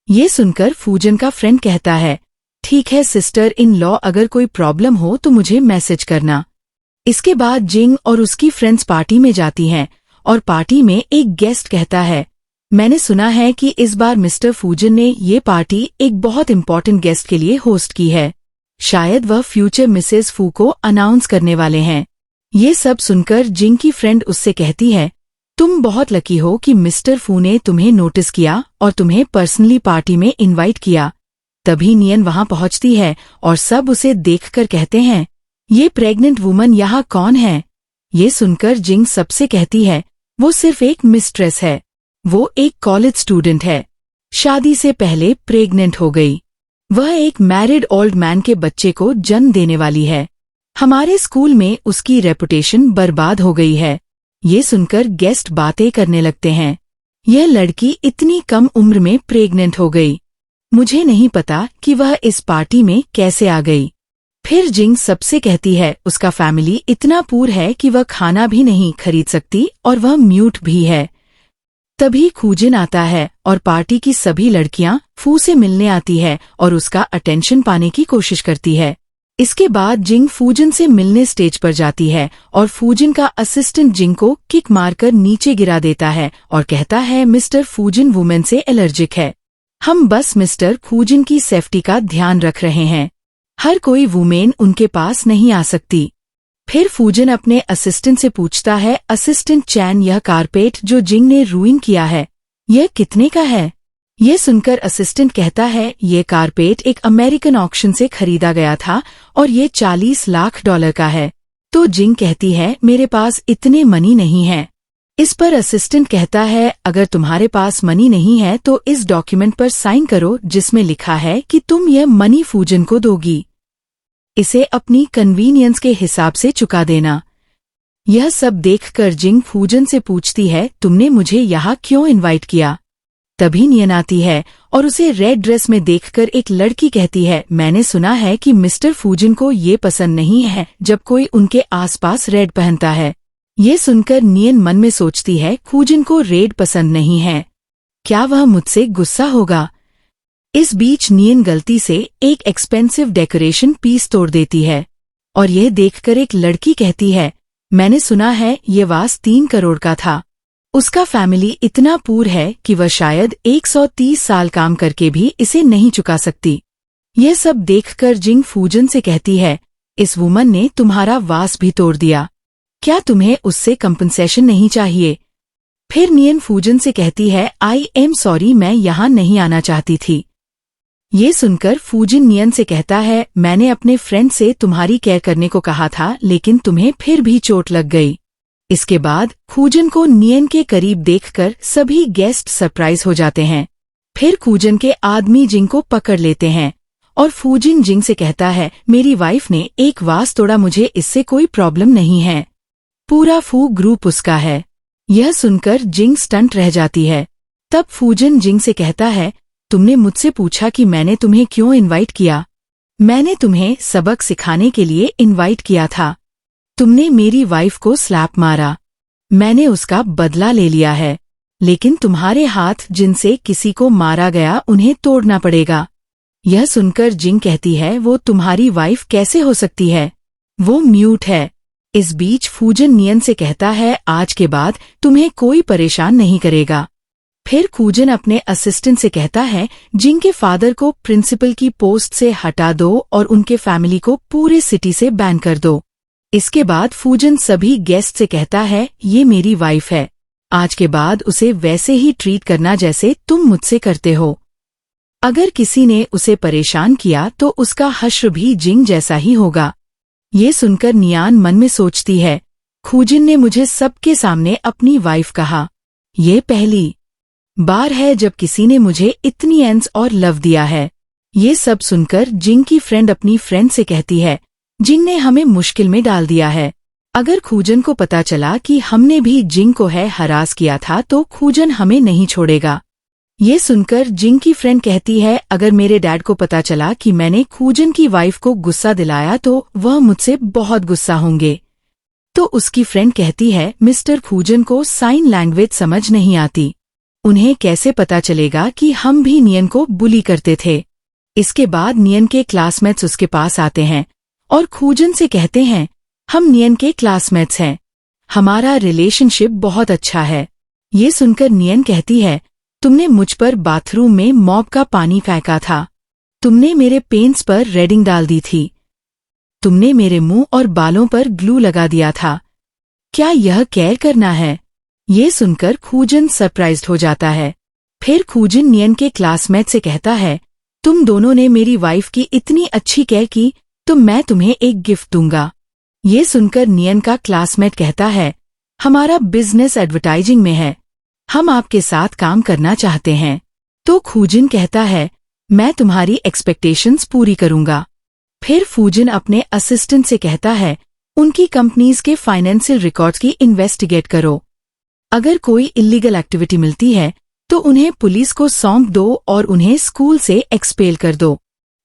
ये सुनकर फूजिन का फ्रेंड कहता है, ठीक है सिस्टर इन लॉ, अगर कोई प्रॉब्लम हो तो मुझे मैसेज करना। इसके बाद जिंग और उसकी फ्रेंड्स पार्टी में जाती हैं और पार्टी में एक गेस्ट कहता है, मैंने सुना है कि इस बार मिस्टर फूजिन ने ये पार्टी एक बहुत इम्पोर्टेंट गेस्ट के लिए होस्ट की है, शायद वह फ्यूचर मिसेस फू को अनाउंस करने वाले हैं। ये सब सुनकर जिंग की फ्रेंड उससे कहती है, तुम बहुत लकी हो कि मिस्टर फू ने तुम्हें नोटिस किया और तुम्हें पर्सनली पार्टी में इनवाइट किया। तभी नियन वहां पहुंचती है और सब उसे देखकर कहते हैं, ये प्रेग्नेंट वुमन यहाँ कौन है? ये सुनकर जिंग सबसे कहती है, वो सिर्फ एक मिस्ट्रेस है, वो एक कॉलेज स्टूडेंट है, शादी से पहले प्रेग्नेंट हो गई, वह एक मैरिड ओल्ड मैन के बच्चे को जन्म देने वाली है, हमारे स्कूल में उसकी रेपुटेशन बर्बाद हो गई है। ये सुनकर गेस्ट बातें करने लगते हैं, यह लड़की इतनी कम उम्र में प्रेग्नेंट हो गई, मुझे नहीं पता कि वह इस पार्टी में कैसे आ गई। फिर जिंग सबसे कहती है, उसका फैमिली इतना पूर है कि वह खाना भी नहीं खरीद सकती और वह म्यूट भी है। तभी खूजिन आता है और पार्टी की सभी लड़कियां फू से मिलने आती है और उसका अटेंशन पाने की कोशिश करती है। इसके बाद जिंग फूजिन से मिलने स्टेज पर जाती है और फूजिन का असिस्टेंट जिंग को किक मारकर नीचे गिरा देता है और कहता है, मिस्टर फूजिन वुमेन से एलर्जिक है, हम बस मिस्टर फूजिन की सेफ्टी का ध्यान रख रहे हैं, हर कोई वुमेन उनके पास नहीं आ सकती। फिर फूजन अपने असिस्टेंट से पूछता है, असिस्टेंट चैन, यह कारपेट जो जिंग ने रूइन किया है, यह कितने का है? ये सुनकर असिस्टेंट कहता है, ये कारपेट एक अमेरिकन ऑक्शन से खरीदा गया था और ये $40 लाख का है। तो जिंग कहती है, मेरे पास इतने मनी नहीं है। इस पर असिस्टेंट कहता है, अगर तुम्हारे पास मनी नहीं है तो इस डॉक्यूमेंट पर साइन करो जिसमें लिखा है कि तुम यह मनी फूजन को दोगी। इसे अपनी कन्वीनियंस के हिसाब से चुका देना। यह सब देखकर जिंग फूजन से पूछती है, तुमने मुझे यहाँ क्यों इनवाइट किया? तभी नियन आती है और उसे रेड ड्रेस में देखकर एक लड़की कहती है, मैंने सुना है कि मिस्टर फूजन को ये पसंद नहीं है जब कोई उनके आसपास रेड पहनता है। ये सुनकर नियन मन में सोचती है, फूजन को रेड पसंद नहीं है, क्या वह मुझसे गुस्सा होगा? इस बीच नियन गलती से एक एक्सपेंसिव डेकोरेशन पीस तोड़ देती है और यह देखकर एक लड़की कहती है, मैंने सुना है ये वास 3 करोड़ का था। उसका फैमिली इतना पूर है कि वह शायद 130 साल काम करके भी इसे नहीं चुका सकती। यह सब देखकर जिंग फूजन से कहती है, इस वुमन ने तुम्हारा वास भी तोड़ दिया, क्या तुम्हें उससे कंपनसेशन नहीं चाहिए? फिर नियन फूजन से कहती है, आई एम सॉरी, मैं यहाँ नहीं आना चाहती थी। ये सुनकर फूजन नियन से कहता है, मैंने अपने फ्रेंड से तुम्हारी केयर करने को कहा था लेकिन तुम्हें फिर भी चोट लग गई। इसके बाद फूजन को नियन के करीब देखकर सभी गेस्ट सरप्राइज हो जाते हैं। फिर फूजन के आदमी जिंग को पकड़ लेते हैं और फूजन जिंग से कहता है, मेरी वाइफ ने एक वास तोड़ा, मुझे इससे कोई प्रॉब्लम नहीं है, पूरा फू ग्रुप उसका है। यह सुनकर जिंग स्टंट रह जाती है। तब फूजन जिंग से कहता है, तुमने मुझसे पूछा कि मैंने तुम्हें क्यों इनवाइट किया? मैंने तुम्हें सबक सिखाने के लिए इनवाइट किया था। तुमने मेरी वाइफ को स्लैप मारा, मैंने उसका बदला ले लिया है, लेकिन तुम्हारे हाथ जिनसे किसी को मारा गया उन्हें तोड़ना पड़ेगा। यह सुनकर जिंग कहती है, वो तुम्हारी वाइफ कैसे हो सकती है? वो म्यूट है। इस बीच फूजन नियन से कहता है, आज के बाद तुम्हें कोई परेशान नहीं करेगा। फिर फूजन अपने असिस्टेंट से कहता है, जिंग के फादर को प्रिंसिपल की पोस्ट से हटा दो और उनके फैमिली को पूरे सिटी से बैन कर दो। इसके बाद फूजन सभी गेस्ट से कहता है, ये मेरी वाइफ है, आज के बाद उसे वैसे ही ट्रीट करना जैसे तुम मुझसे करते हो। अगर किसी ने उसे परेशान किया तो उसका हश्र भी जिंग जैसा ही होगा। ये सुनकर नियान मन में सोचती है, फूजन ने मुझे सबके सामने अपनी वाइफ कहा, ये पहली बार है जब किसी ने मुझे इतनी एंस और लव दिया है। ये सब सुनकर जिंग की फ्रेंड अपनी फ्रेंड से कहती है, जिंग ने हमें मुश्किल में डाल दिया है। अगर फूजन को पता चला कि हमने भी जिंग को है हरास किया था तो फूजन हमें नहीं छोड़ेगा। ये सुनकर जिंग की फ्रेंड कहती है, अगर मेरे डैड को पता चला कि मैंने फूजन की वाइफ को गुस्सा दिलाया तो वह मुझसे बहुत गुस्सा होंगे। तो उसकी फ्रेंड कहती है, मिस्टर फूजन को साइन लैंग्वेज समझ नहीं आती, उन्हें कैसे पता चलेगा कि हम भी नियन को बुली करते थे। इसके बाद नियन के क्लासमेट्स उसके पास आते हैं और फूजन से कहते हैं, हम नियन के क्लासमेट्स हैं, हमारा रिलेशनशिप बहुत अच्छा है। ये सुनकर नियन कहती है, तुमने मुझ पर बाथरूम में मॉप का पानी फेंका था, तुमने मेरे पेंट्स पर रेडिंग डाल दी थी, तुमने मेरे मुंह और बालों पर ग्लू लगा दिया था, क्या यह केयर करना है? ये सुनकर फूजन सरप्राइज्ड हो जाता है। फिर फूजन नियन के क्लासमेट से कहता है, तुम दोनों ने मेरी वाइफ की इतनी अच्छी केयर की तो मैं तुम्हें एक गिफ्ट दूंगा। ये सुनकर नियन का क्लासमेट कहता है, हमारा बिजनेस एडवर्टाइजिंग में है, हम आपके साथ काम करना चाहते हैं। तो फूजन कहता है, मैं तुम्हारी एक्सपेक्टेशंस पूरी करूंगा। फिर फूजन अपने असिस्टेंट से कहता है, उनकी कंपनीज के फाइनेंशियल रिकॉर्ड्स की इन्वेस्टिगेट करो, अगर कोई इलीगल एक्टिविटी मिलती है तो उन्हें पुलिस को सौंप दो और उन्हें स्कूल से एक्सपेल कर दो।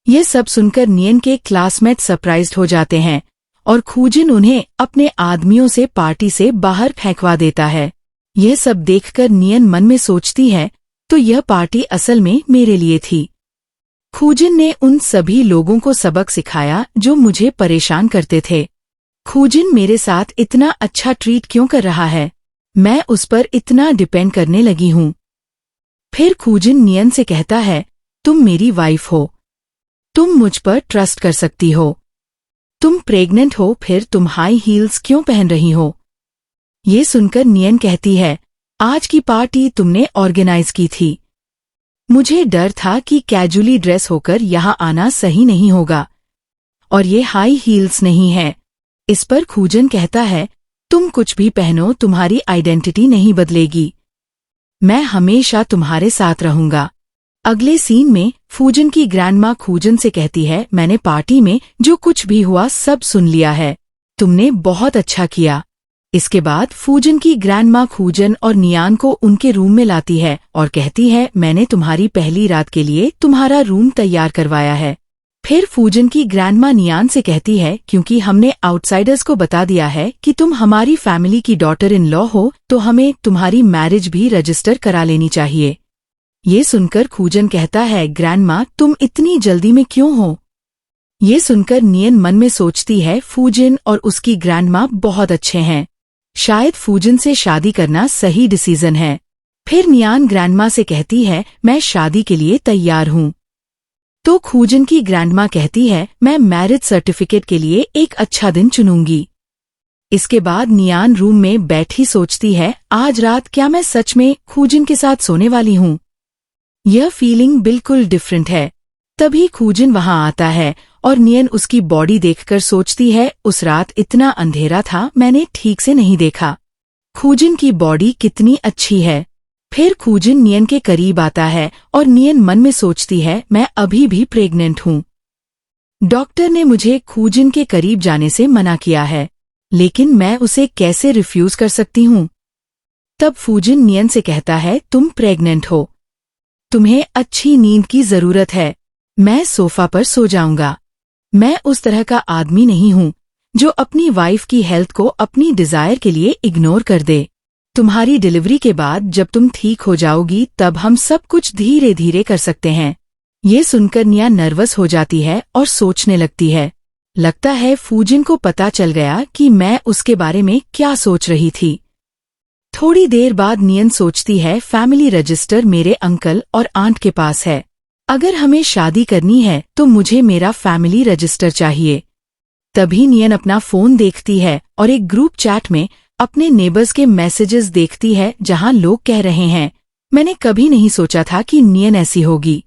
ये सब सुनकर नियन के क्लासमेट सरप्राइज्ड हो जाते हैं और फूजन उन्हें अपने आदमियों से पार्टी से बाहर फेंकवा देता है। यह सब देखकर नियन मन में सोचती है, तो यह पार्टी असल में मेरे लिए थी। फूजन ने उन सभी लोगों को सबक सिखाया जो मुझे परेशान करते थे। फूजन मेरे साथ इतना अच्छा ट्रीट क्यों कर रहा है? मैं उस पर इतना डिपेंड करने लगी हूँ। फिर फूजन नियन से कहता है, तुम मेरी वाइफ हो, तुम मुझ पर ट्रस्ट कर सकती हो। तुम प्रेग्नेंट हो, फिर तुम हाई हील्स क्यों पहन रही हो? ये सुनकर नियन कहती है, आज की पार्टी तुमने ऑर्गेनाइज की थी। मुझे डर था कि कैजुअली ड्रेस होकर यहाँ आना सही नहीं होगा, और ये हाई हील्स नहीं है। इस पर खूजन कहता है, तुम कुछ भी पहनो, तुम्हारी आइडेंटिटी नहीं बदलेगी। मैं हमेशा तुम्हारे साथ रहूंगा। अगले सीन में फूजन की ग्रैंडमा खूजन से कहती है, मैंने पार्टी में जो कुछ भी हुआ सब सुन लिया है। तुमने बहुत अच्छा किया। इसके बाद फूजन की ग्रैंडमा खूजन और नियान को उनके रूम में लाती है और कहती है, मैंने तुम्हारी पहली रात के लिए तुम्हारा रूम तैयार करवाया है। फिर फूजन की ग्रैंडमा नियान से कहती है, क्योंकि हमने आउटसाइडर्स को बता दिया है कि तुम हमारी फैमिली की डॉटर इन लॉ हो, तो हमें तुम्हारी मैरिज भी रजिस्टर करा लेनी चाहिए। ये सुनकर खूजन कहता है, ग्रैंडमा तुम इतनी जल्दी में क्यों हो? ये सुनकर नियन मन में सोचती है, फूजन और उसकी ग्रैंडमा बहुत अच्छे हैं। शायद फूजन से शादी करना सही डिसीजन है। फिर नियान ग्रैंडमा से कहती है, मैं शादी के लिए तैयार हूँ। तो खूजन की ग्रैंडमा कहती है, मैं मैरिज सर्टिफिकेट के लिए एक अच्छा दिन चुनूंगी। इसके बाद नियान रूम में बैठी सोचती है, आज रात क्या मैं सच में खूजन के साथ सोने वाली हूँ? यह फीलिंग बिल्कुल डिफरेंट है। तभी खूजन वहां आता है और नियन उसकी बॉडी देखकर सोचती है, उस रात इतना अंधेरा था, मैंने ठीक से नहीं देखा। खूजन की बॉडी कितनी अच्छी है। फिर खूजन नियन के करीब आता है और नियन मन में सोचती है, मैं अभी भी प्रेग्नेंट हूँ। डॉक्टर ने मुझे खूजन के करीब जाने से मना किया है, लेकिन मैं उसे कैसे रिफ्यूज कर सकती हूँ? तब फूजन नियन से कहता है, तुम प्रेग्नेंट हो, तुम्हें अच्छी नींद की जरूरत है। मैं सोफा पर सो जाऊंगा। मैं उस तरह का आदमी नहीं हूँ जो अपनी वाइफ की हेल्थ को अपनी डिजायर के लिए इग्नोर कर दे। तुम्हारी डिलीवरी के बाद जब तुम ठीक हो जाओगी तब हम सब कुछ धीरे धीरे कर सकते हैं। ये सुनकर निया नर्वस हो जाती है और सोचने लगती है। लगता है फूजन को पता चल गया कि मैं उसके बारे में क्या सोच रही थी। थोड़ी देर बाद नियन सोचती है, फैमिली रजिस्टर मेरे अंकल और आंट के पास है। अगर हमें शादी करनी है तो मुझे मेरा फैमिली रजिस्टर चाहिए। तभी नियन अपना फोन देखती है और एक ग्रुप चैट में अपने नेबर्स के मैसेजेस देखती है जहां लोग कह रहे हैं, मैंने कभी नहीं सोचा था कि नियन ऐसी होगी।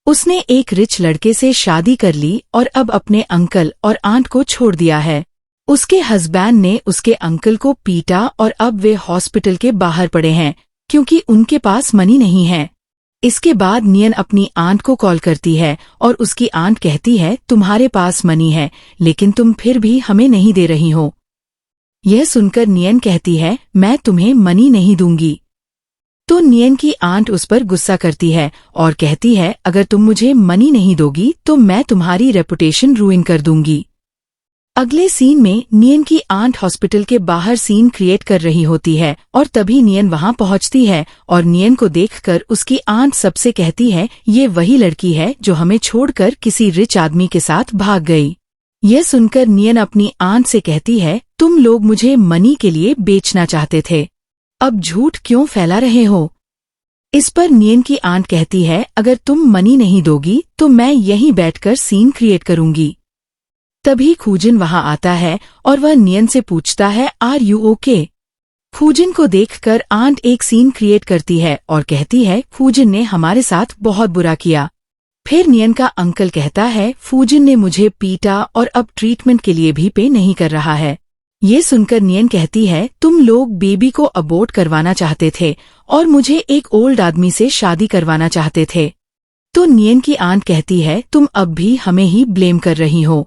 उसने एक रिच लड़के से शादी कर ली और अब अपने अंकल और आंट को छोड़ दिया है। उसके हस्बैंड ने उसके अंकल को पीटा और अब वे हॉस्पिटल के बाहर पड़े हैं क्योंकि उनके पास मनी नहीं है। इसके बाद नियन अपनी आंट को कॉल करती है और उसकी आंट कहती है, तुम्हारे पास मनी है लेकिन तुम फिर भी हमें नहीं दे रही हो। यह सुनकर नियन कहती है, मैं तुम्हें मनी नहीं दूंगी। तो नियन की आंट उस पर गुस्सा करती है और कहती है, अगर तुम मुझे मनी नहीं दोगी तो मैं तुम्हारी रेपुटेशन रूइन कर दूंगी। अगले सीन में नियन की आंट हॉस्पिटल के बाहर सीन क्रिएट कर रही होती है और तभी नियन वहां पहुंचती है और नियन को देखकर उसकी आंट सबसे कहती है, ये वही लड़की है जो हमें छोड़कर किसी रिच आदमी के साथ भाग गई। यह सुनकर नियन अपनी आंट से कहती है, तुम लोग मुझे मनी के लिए बेचना चाहते थे, अब झूठ क्यों फैला रहे हो? इस पर नियन की आंट कहती है, अगर तुम मनी नहीं दोगी तो मैं यहीं बैठकर सीन क्रिएट करूंगी। तभी खूजन वहां आता है और वह नियन से पूछता है, आर यू ओके? खूजन को देखकर आंट एक सीन क्रिएट करती है और कहती है, खूजन ने हमारे साथ बहुत बुरा किया। फिर नियन का अंकल कहता है, फूजन ने मुझे पीटा और अब ट्रीटमेंट के लिए भी पे नहीं कर रहा है। ये सुनकर नियन कहती है, तुम लोग बेबी को अबॉर्ट करवाना चाहते थे और मुझे एक ओल्ड आदमी से शादी करवाना चाहते थे। तो नियन की आंट कहती है, तुम अब भी हमें ही ब्लेम कर रही हो।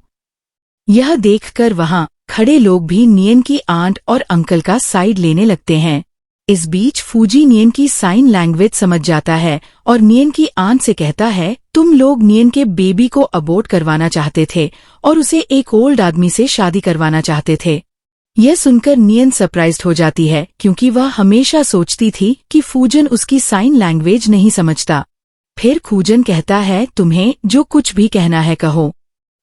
यह देखकर वहां खड़े लोग भी नियन की आंट और अंकल का साइड लेने लगते हैं। इस बीच फूजी नियन की साइन लैंग्वेज समझ जाता है और नियन की आंट से कहता है, तुम लोग नियन के बेबी को अबॉर्ट करवाना चाहते थे और उसे एक ओल्ड आदमी से शादी करवाना चाहते थे। यह सुनकर नियन सरप्राइज्ड हो जाती है क्योंकि वह हमेशा सोचती थी कि फूजन उसकी साइन लैंग्वेज नहीं समझता। फिर खूजन कहता है, तुम्हें जो कुछ भी कहना है कहो,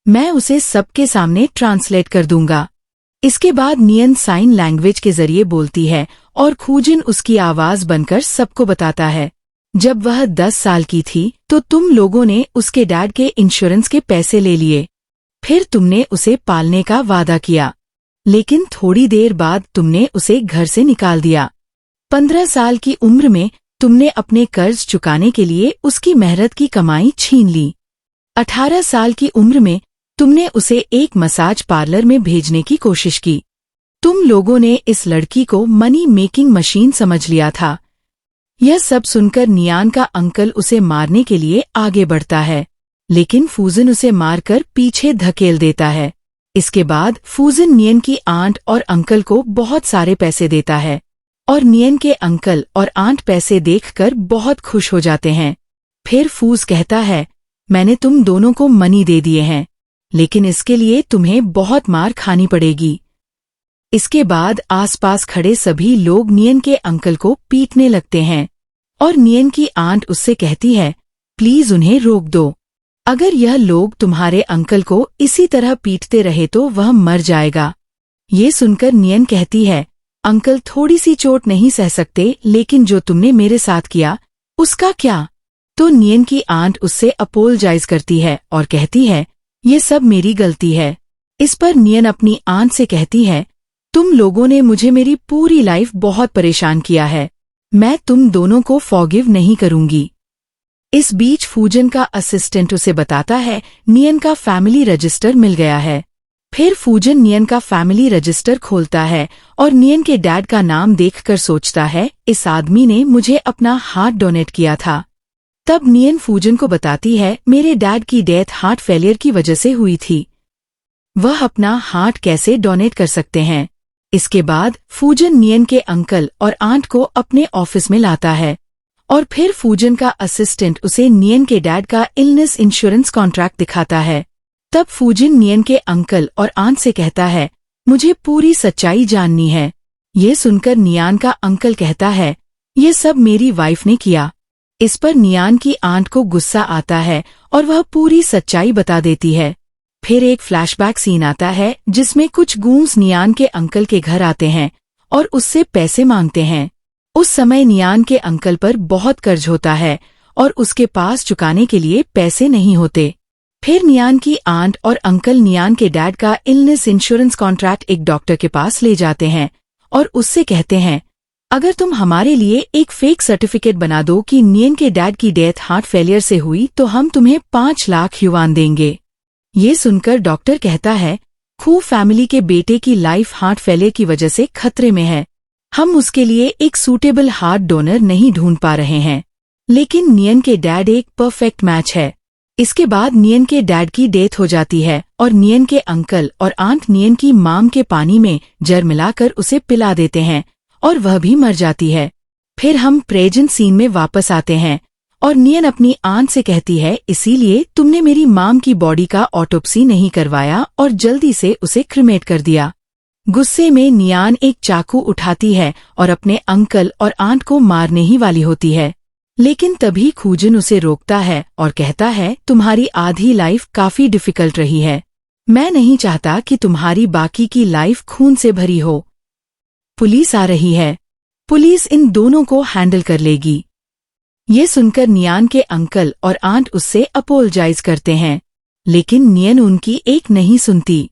मैं उसे सबके सामने ट्रांसलेट कर दूंगा। इसके बाद नियन साइन लैंग्वेज के जरिए बोलती है और खूजन उसकी आवाज बनकर सबको बताता है, जब वह 10 साल की थी तो तुम लोगों ने उसके डैड के इंश्योरेंस के पैसे ले लिए। फिर तुमने उसे पालने का वादा किया, लेकिन थोड़ी देर बाद तुमने उसे घर से निकाल दिया। 15 साल की उम्र में तुमने अपने कर्ज चुकाने के लिए उसकी मेहनत की कमाई छीन ली। 18 साल की उम्र में तुमने उसे एक मसाज पार्लर में भेजने की कोशिश की। तुम लोगों ने इस लड़की को मनी मेकिंग मशीन समझ लिया था। यह सब सुनकर नियान का अंकल उसे मारने के लिए आगे बढ़ता है, लेकिन फूजन उसे मारकर पीछे धकेल देता है। इसके बाद फूजन नियन की आंट और अंकल को बहुत सारे पैसे देता है और नियन के अंकल और आंट पैसे देखकर बहुत खुश हो जाते हैं। फिर फूज कहता है, मैंने तुम दोनों को मनी दे दिए हैं, लेकिन इसके लिए तुम्हें बहुत मार खानी पड़ेगी। इसके बाद आसपास खड़े सभी लोग नियन के अंकल को पीटने लगते हैं और नियन की आंट उससे कहती है, प्लीज उन्हें रोक दो। अगर यह लोग तुम्हारे अंकल को इसी तरह पीटते रहे तो वह मर जाएगा। ये सुनकर नियन कहती है, अंकल थोड़ी सी चोट नहीं सह सकते, लेकिन जो तुमने मेरे साथ किया उसका क्या? तो नियन की आंट उससे अपोलोजाइज करती है और कहती है, ये सब मेरी गलती है। इस पर नियन अपनी आंट से कहती है, तुम लोगों ने मुझे मेरी पूरी लाइफ बहुत परेशान किया है, मैं तुम दोनों को फॉरगिव नहीं करूंगी। इस बीच फूजन का असिस्टेंट उसे बताता है, नियन का फैमिली रजिस्टर मिल गया है। फिर फूजन नियन का फैमिली रजिस्टर खोलता है और नियन के डैड का नाम देखकर सोचता है, इस आदमी ने मुझे अपना हार्ट डोनेट किया था। तब नियन फूजन को बताती है, मेरे डैड की डेथ हार्ट फेलियर की वजह से हुई थी, वह अपना हार्ट कैसे डोनेट कर सकते हैं। इसके बाद फूजन नियन के अंकल और आंट को अपने ऑफिस में लाता है और फिर फूजन का असिस्टेंट उसे नियन के डैड का इलनेस इंश्योरेंस कॉन्ट्रैक्ट दिखाता है। तब फूजन नियन के अंकल और आंट से कहता है, मुझे पूरी सच्चाई जाननी है। ये सुनकर नियान का अंकल कहता है, ये सब मेरी वाइफ ने किया। इस पर नियान की आंट को गुस्सा आता है और वह पूरी सच्चाई बता देती है। फिर एक फ्लैशबैक सीन आता है जिसमें कुछ गूंस नियान के अंकल के घर आते हैं और उससे पैसे मांगते हैं। उस समय नियान के अंकल पर बहुत कर्ज होता है और उसके पास चुकाने के लिए पैसे नहीं होते। फिर नियान की आंट और अंकल नियान के डैड का इलनेस इंश्योरेंस कॉन्ट्रैक्ट एक डॉक्टर के पास ले जाते हैं और उससे कहते हैं, अगर तुम हमारे लिए एक फेक सर्टिफिकेट बना दो कि नियन के डैड की डेथ हार्ट फेलियर से हुई तो हम तुम्हें 5 लाख युआन देंगे। ये सुनकर डॉक्टर कहता है, खू फैमिली के बेटे की लाइफ हार्ट फेलियर की वजह से खतरे में है, हम उसके लिए एक सूटेबल हार्ट डोनर नहीं ढूंढ पा रहे हैं, लेकिन नियन के डैड एक परफेक्ट मैच है। इसके बाद नियन के डैड की डेथ हो जाती है और नियन के अंकल और आंट नियन की माम के पानी में जर मिलाकर उसे पिला देते हैं और वह भी मर जाती है। फिर हम प्रेजेंट सीन में वापस आते हैं और नियन अपनी आंट से कहती है, इसीलिए तुमने मेरी माम की बॉडी का ऑटोप्सी नहीं करवाया और जल्दी से उसे क्रिमेट कर दिया। गुस्से में नियान एक चाकू उठाती है और अपने अंकल और आंट को मारने ही वाली होती है, लेकिन तभी फूजन उसे रोकता है और कहता है, तुम्हारी आधी लाइफ काफी डिफिकल्ट रही है, मैं नहीं चाहता कि तुम्हारी बाकी की लाइफ खून से भरी हो। पुलिस आ रही है, पुलिस इन दोनों को हैंडल कर लेगी। ये सुनकर नियान के अंकल और आंट उससे अपोलोजाइज करते हैं, लेकिन नियन उनकी एक नहीं सुनती।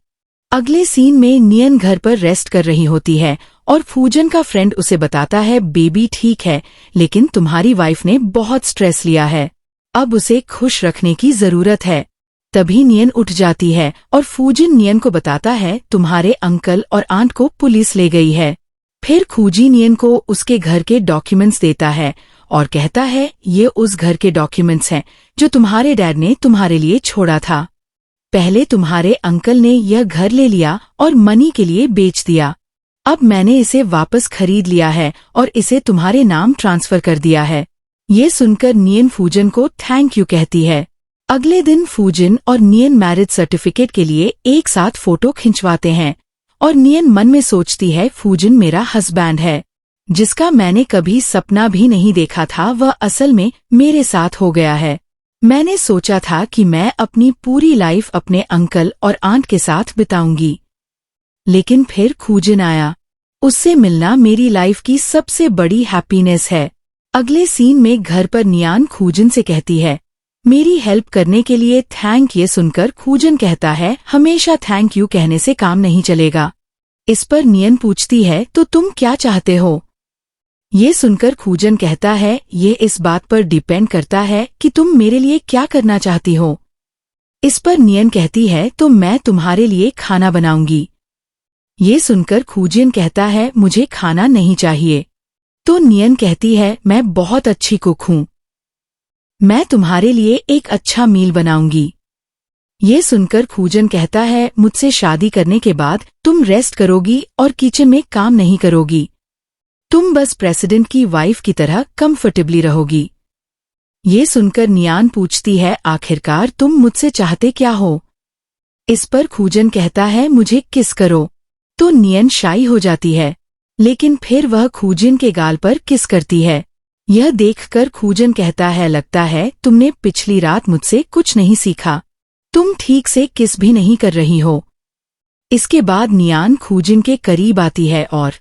अगले सीन में नियन घर पर रेस्ट कर रही होती है और फूजन का फ्रेंड उसे बताता है, बेबी ठीक है, लेकिन तुम्हारी वाइफ ने बहुत स्ट्रेस लिया है, अब उसे खुश रखने की जरूरत है। तभी नियन उठ जाती है और फूजन नियन को बताता है, तुम्हारे अंकल और आंट को पुलिस ले गई है। फिर खूजी नियन को उसके घर के डॉक्यूमेंट्स देता है और कहता है, ये उस घर के डॉक्यूमेंट्स हैं जो तुम्हारे डैड ने तुम्हारे लिए छोड़ा था। पहले तुम्हारे अंकल ने यह घर ले लिया और मनी के लिए बेच दिया, अब मैंने इसे वापस खरीद लिया है और इसे तुम्हारे नाम ट्रांसफर कर दिया है। ये सुनकर नियन फूजन को थैंक यू कहती है। अगले दिन फूजन और नियन मैरिज सर्टिफिकेट के लिए एक साथ फोटो खिंचवाते हैं और नियन मन में सोचती है, फूजन मेरा हस्बैंड है, जिसका मैंने कभी सपना भी नहीं देखा था, वह असल में मेरे साथ हो गया है। मैंने सोचा था कि मैं अपनी पूरी लाइफ अपने अंकल और आंट के साथ बिताऊंगी, लेकिन फिर खूजन आया, उससे मिलना मेरी लाइफ की सबसे बड़ी हैप्पीनेस है। अगले सीन में घर पर नियान खूजन से कहती है, मेरी हेल्प करने के लिए थैंक। ये सुनकर खूजन कहता है, हमेशा थैंक यू कहने से काम नहीं चलेगा। इस पर नियन पूछती है, तो तुम क्या चाहते हो? ये सुनकर खूजन कहता है, ये इस बात पर डिपेंड करता है कि तुम मेरे लिए क्या करना चाहती हो। इस पर नियन कहती है, तो मैं तुम्हारे लिए खाना बनाऊंगी। ये सुनकर खूजन कहता है, मुझे खाना नहीं चाहिए। तो नियन कहती है, मैं बहुत अच्छी कुक हूँ, मैं तुम्हारे लिए एक अच्छा मील बनाऊंगी। ये सुनकर खूजन कहता है, मुझसे शादी करने के बाद तुम रेस्ट करोगी और किचन में काम नहीं करोगी। तुम बस प्रेसिडेंट की वाइफ की तरह कंफर्टेबली रहोगी। ये सुनकर नियान पूछती है, आखिरकार तुम मुझसे चाहते क्या हो? इस पर खूजन कहता है, मुझे किस करो। तो नियन शाई हो जाती है, लेकिन फिर वह खूजन के गाल पर किस करती है। यह देखकर खूजन कहता है, लगता है तुमने पिछली रात मुझसे कुछ नहीं सीखा, तुम ठीक से किस भी नहीं कर रही हो। इसके बाद नियान खूजन के करीब आती है और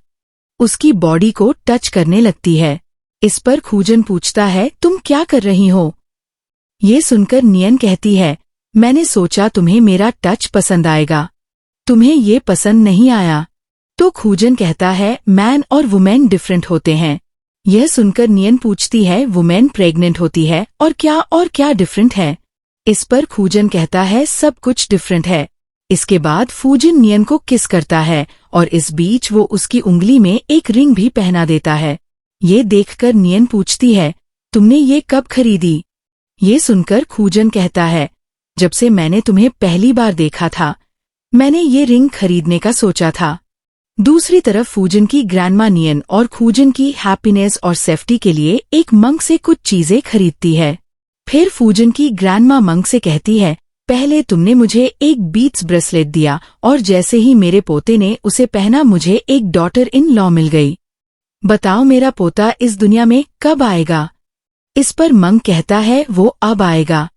उसकी बॉडी को टच करने लगती है। इस पर खूजन पूछता है, तुम क्या कर रही हो? ये सुनकर नियन कहती है, मैंने सोचा तुम्हें मेरा टच पसंद आएगा, तुम्हें ये पसंद नहीं आया। तो खूजन कहता है, मैन और वुमेन डिफरेंट होते हैं। यह सुनकर नियन पूछती है, वुमेन प्रेग्नेंट होती है और क्या डिफरेंट है? इस पर खूजन कहता है, सब कुछ डिफरेंट है। इसके बाद फूजिन नियन को किस करता है और इस बीच वो उसकी उंगली में एक रिंग भी पहना देता है। ये देखकर नियन पूछती है, तुमने ये कब खरीदी? ये सुनकर खूजन कहता है, जब से मैंने तुम्हें पहली बार देखा था, मैंने ये रिंग खरीदने का सोचा था। दूसरी तरफ फूजिन की ग्रैंडमा नियन और खूजन की हैप्पीनेस और सेफ्टी के लिए एक मंक से कुछ चीजें खरीदती है। फिर फूजिन की ग्रैंडमा मंक से कहती है, पहले तुमने मुझे एक बीट्स ब्रेसलेट दिया और जैसे ही मेरे पोते ने उसे पहना मुझे एक डॉटर इन लॉ मिल गई। बताओ मेरा पोता इस दुनिया में कब आएगा? इस पर मंक कहता है, वो अब आएगा।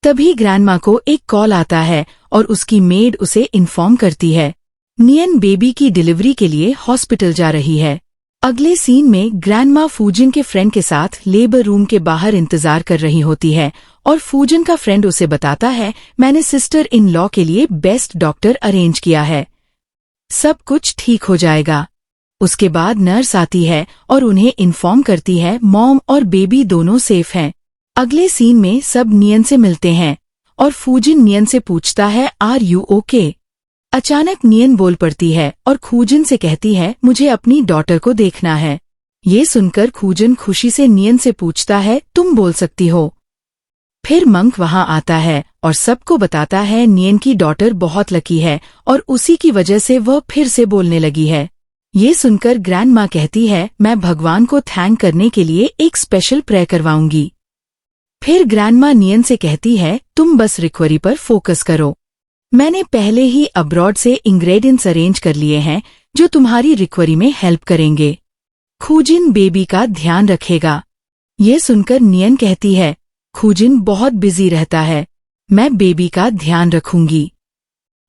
तभी ग्रैंडमा को एक कॉल आता है और उसकी मेड उसे इन्फॉर्म करती है, नियन बेबी की डिलीवरी के लिए हॉस्पिटल जा रही है। अगले सीन में ग्रैंडमा फूजिन के फ्रेंड के साथ लेबर रूम के बाहर इंतजार कर रही होती है और फूजिन का फ्रेंड उसे बताता है, मैंने सिस्टर इन लॉ के लिए बेस्ट डॉक्टर अरेंज किया है, सब कुछ ठीक हो जाएगा। उसके बाद नर्स आती है और उन्हें इन्फॉर्म करती है, मॉम और बेबी दोनों सेफ हैं। अगले सीन में सब नियन से मिलते हैं और फूजिन नियन से पूछता है, आर यू ओके? अचानक नियन बोल पड़ती है और खूजन से कहती है, मुझे अपनी डॉटर को देखना है। ये सुनकर खूजन खुशी से नियन से पूछता है, तुम बोल सकती हो? फिर मंक वहां आता है और सबको बताता है, नियन की डॉटर बहुत लकी है और उसी की वजह से वह फिर से बोलने लगी है। ये सुनकर ग्रैंडमा कहती है, मैं भगवान को थैंक करने के लिए एक स्पेशल प्रेयर करवाऊंगी। फिर ग्रैंडमा नियन से कहती है, तुम बस रिकवरी पर फोकस करो, मैंने पहले ही अब्रॉड से इंग्रेडिएंट्स अरेंज कर लिए हैं जो तुम्हारी रिकवरी में हेल्प करेंगे। खूजिन बेबी का ध्यान रखेगा। ये सुनकर नियन कहती है, खूजिन बहुत बिजी रहता है, मैं बेबी का ध्यान रखूंगी।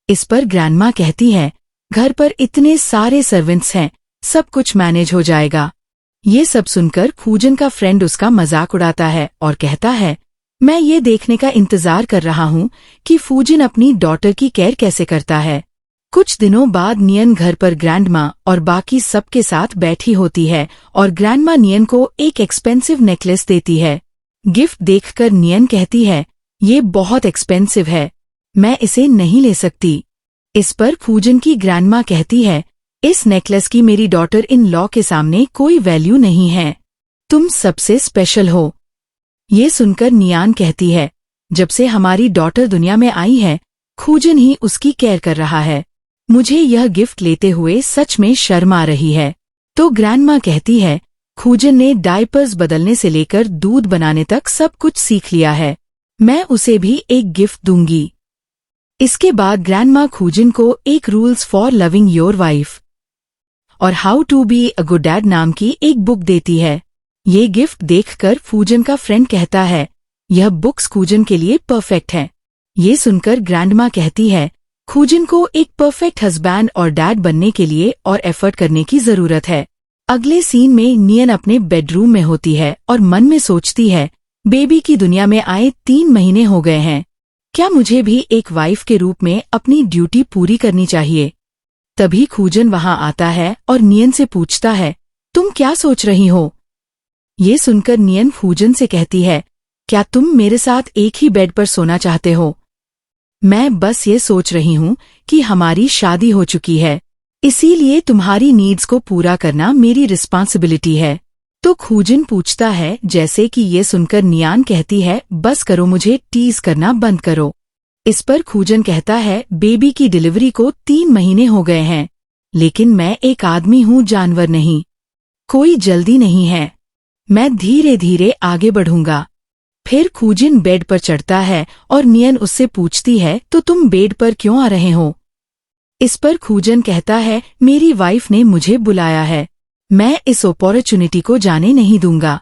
इस पर ग्रैंडमा कहती है, घर पर इतने सारे सर्वेंट्स हैं, सब कुछ मैनेज हो जाएगा। ये सब सुनकर खूजन का फ्रेंड उसका मजाक उड़ाता है और कहता है, मैं ये देखने का इंतजार कर रहा हूँ कि फूजिन अपनी डॉटर की केयर कैसे करता है। कुछ दिनों बाद नियन घर पर ग्रैंडमा और बाकी सबके साथ बैठी होती है और ग्रैंडमा नियन को एक एक्सपेंसिव नेकलेस देती है। गिफ्ट देखकर नियन कहती है, ये बहुत एक्सपेंसिव है, मैं इसे नहीं ले सकती। इस पर फूजिन की ग्रैंडमा कहती है, इस नेकलेस की मेरी डॉटर इन लॉ के सामने कोई वैल्यू नहीं है, तुम सबसे स्पेशल हो। ये सुनकर नियान कहती है, जब से हमारी डॉटर दुनिया में आई है, खूजन ही उसकी केयर कर रहा है, मुझे यह गिफ्ट लेते हुए सच में शर्म आ रही है। तो ग्रैंडमा कहती है, खूजन ने डायपर्स बदलने से लेकर दूध बनाने तक सब कुछ सीख लिया है, मैं उसे भी एक गिफ्ट दूंगी। इसके बाद ग्रैंडमा खूजन को एक rules for loving your wife और how to be a good dad नाम की एक बुक देती है। ये गिफ्ट देखकर फूजन का फ्रेंड कहता है, यह बुक्स खूजन के लिए परफेक्ट है। ये सुनकर ग्रैंडमा कहती है, खूजन को एक परफेक्ट हस्बैंड और डैड बनने के लिए और एफर्ट करने की जरूरत है। अगले सीन में नियन अपने बेडरूम में होती है और मन में सोचती है, बेबी की दुनिया में आए 3 महीने हो गए हैं। क्या मुझे भी एक वाइफ के रूप में अपनी ड्यूटी पूरी करनी चाहिए? तभी खूजन वहां आता है और नियन से पूछता है, तुम क्या सोच रही हो? ये सुनकर नियन खूजन से कहती है, क्या तुम मेरे साथ एक ही बेड पर सोना चाहते हो? मैं बस ये सोच रही हूँ कि हमारी शादी हो चुकी है, इसीलिए तुम्हारी नीड्स को पूरा करना मेरी रिस्पॉन्सिबिलिटी है। तो खूजन पूछता है, जैसे कि ये सुनकर नियान कहती है, बस करो, मुझे टीज करना बंद करो। इस पर खूजन कहता है, बेबी की डिलीवरी को 3 महीने हो गए हैं, लेकिन मैं एक आदमी हूँ, जानवर नहीं। कोई जल्दी नहीं है, मैं धीरे धीरे आगे बढ़ूंगा। फिर खूजन बेड पर चढ़ता है और नियन उससे पूछती है, तो तुम बेड पर क्यों आ रहे हो? इस पर खूजन कहता है, मेरी वाइफ ने मुझे बुलाया है, मैं इस अपॉर्चुनिटी को जाने नहीं दूंगा।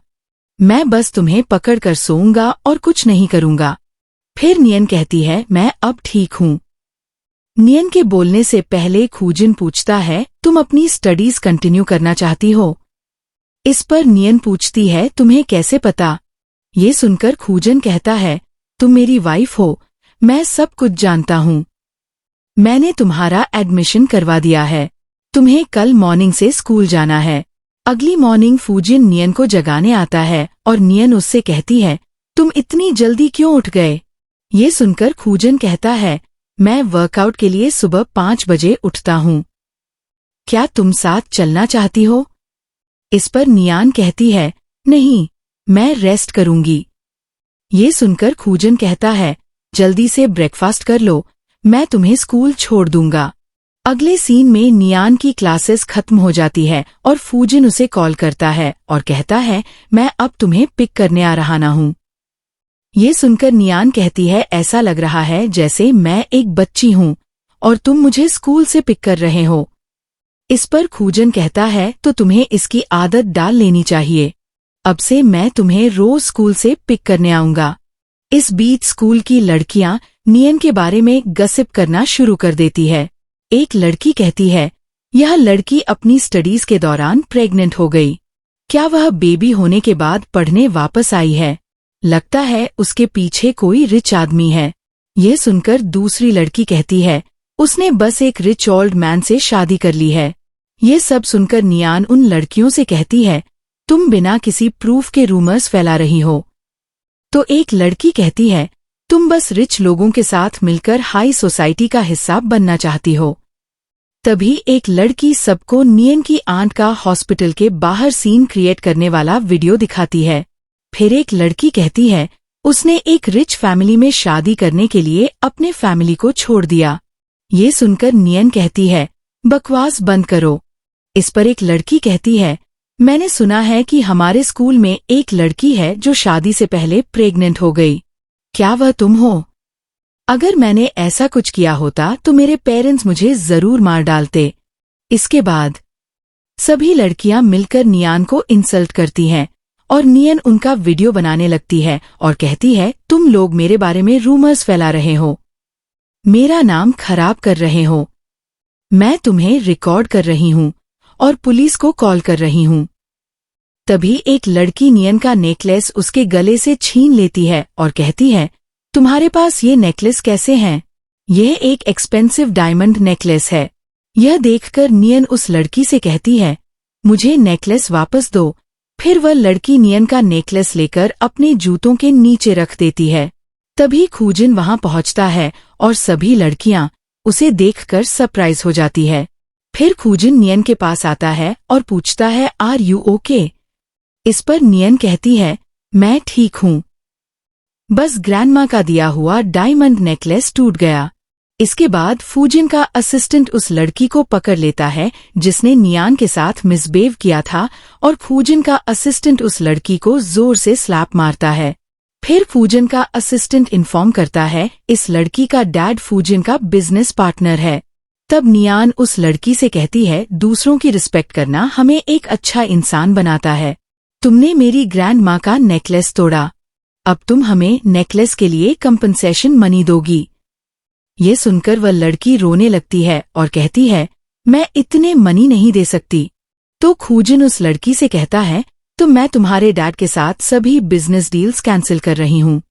मैं बस तुम्हें पकड़ कर सोऊंगा और कुछ नहीं करूंगा। फिर नियन कहती है, मैं अब ठीक हूँ। नियन के बोलने से पहले खूजन पूछता है, तुम अपनी स्टडीज कंटिन्यू करना चाहती हो? इस पर नियन पूछती है, तुम्हें कैसे पता? ये सुनकर खूजन कहता है, तुम मेरी वाइफ हो, मैं सब कुछ जानता हूँ। मैंने तुम्हारा एडमिशन करवा दिया है, तुम्हें कल मॉर्निंग से स्कूल जाना है। अगली मॉर्निंग खूजन नियन को जगाने आता है और नियन उससे कहती है, तुम इतनी जल्दी क्यों उठ गए? ये सुनकर खूजन कहता है, मैं वर्कआउट के लिए सुबह 5 बजे उठता हूँ। क्या तुम साथ चलना चाहती हो? इस पर नियान कहती है, नहीं, मैं रेस्ट करूंगी। ये सुनकर खूजन कहता है, जल्दी से ब्रेकफास्ट कर लो, मैं तुम्हें स्कूल छोड़ दूंगा। अगले सीन में नियान की क्लासेस खत्म हो जाती है और खूजन उसे कॉल करता है और कहता है, मैं अब तुम्हें पिक करने आ रहा ना हूँ। ये सुनकर नियान कहती है, ऐसा लग रहा है जैसे मैं एक बच्ची हूँ और तुम मुझे स्कूल से पिक कर रहे हो। इस पर खूजन कहता है, तो तुम्हें इसकी आदत डाल लेनी चाहिए, अब से मैं तुम्हें रोज स्कूल से पिक करने आऊंगा। इस बीच स्कूल की लड़कियां नियन के बारे में गसिप करना शुरू कर देती है। एक लड़की कहती है, यह लड़की अपनी स्टडीज के दौरान प्रेग्नेंट हो गई, क्या वह बेबी होने के बाद पढ़ने वापस आई है? लगता है उसके पीछे कोई रिच आदमी है। यह सुनकर दूसरी लड़की कहती है, उसने बस एक रिच ओल्ड मैन से शादी कर ली है। ये सब सुनकर नियान उन लड़कियों से कहती है, तुम बिना किसी प्रूफ के रूमर्स फैला रही हो। तो एक लड़की कहती है, तुम बस रिच लोगों के साथ मिलकर हाई सोसाइटी का हिस्सा बनना चाहती हो। तभी एक लड़की सबको नियन की आंट का हॉस्पिटल के बाहर सीन क्रिएट करने वाला वीडियो दिखाती है। फिर एक लड़की कहती है, उसने एक रिच फैमिली में शादी करने के लिए अपने फैमिली को छोड़ दिया। ये सुनकर नियन कहती है, बकवास बंद करो। इस पर एक लड़की कहती है, मैंने सुना है कि हमारे स्कूल में एक लड़की है जो शादी से पहले प्रेग्नेंट हो गई, क्या वह तुम हो? अगर मैंने ऐसा कुछ किया होता तो मेरे पेरेंट्स मुझे जरूर मार डालते। इसके बाद सभी लड़कियां मिलकर नियान को इंसल्ट करती हैं और नियन उनका वीडियो बनाने लगती है और कहती है, तुम लोग मेरे बारे में रूमर्स फैला रहे हो, मेरा नाम खराब कर रहे हो, मैं तुम्हें रिकॉर्ड कर रही हूँ और पुलिस को कॉल कर रही हूँ। तभी एक लड़की नियन का नेकलेस उसके गले से छीन लेती है और कहती है, तुम्हारे पास ये नेकलेस कैसे हैं? यह एक एक्सपेंसिव डायमंड नेकलेस है। यह देखकर नियन उस लड़की से कहती है, मुझे नेकलेस वापस दो। फिर वह लड़की नियन का नेकलेस लेकर अपने जूतों के नीचे रख देती है। तभी खूजन वहां पहुंचता है और सभी लड़कियां उसे देखकर सरप्राइज हो जाती है। फिर खूजन नियन के पास आता है और पूछता है, आर यू ओके? इस पर नियन कहती है, मैं ठीक हूँ, बस ग्रैंडमा का दिया हुआ डायमंड नेकलेस टूट गया। इसके बाद फूजिन का असिस्टेंट उस लड़की को पकड़ लेता है जिसने नियान के साथ मिसबिहेव किया था और फूजिन का असिस्टेंट उस लड़की को जोर से स्लैप मारता है। फिर फूजिन का असिस्टेंट इन्फॉर्म करता है इस लड़की का डैड फूजिन का बिजनेस पार्टनर है। तब नियान उस लड़की से कहती है, दूसरों की रिस्पेक्ट करना हमें एक अच्छा इंसान बनाता है। तुमने मेरी ग्रैंड माँ का नेकलेस तोड़ा, अब तुम हमें नेकलेस के लिए कंपनसेशन मनी दोगी। ये सुनकर वह लड़की रोने लगती है और कहती है, मैं इतने मनी नहीं दे सकती। तो खूजन उस लड़की से कहता है, तो मैं तुम्हारे डैड के साथ सभी बिजनेस डील्स कैंसिल कर रही हूँ।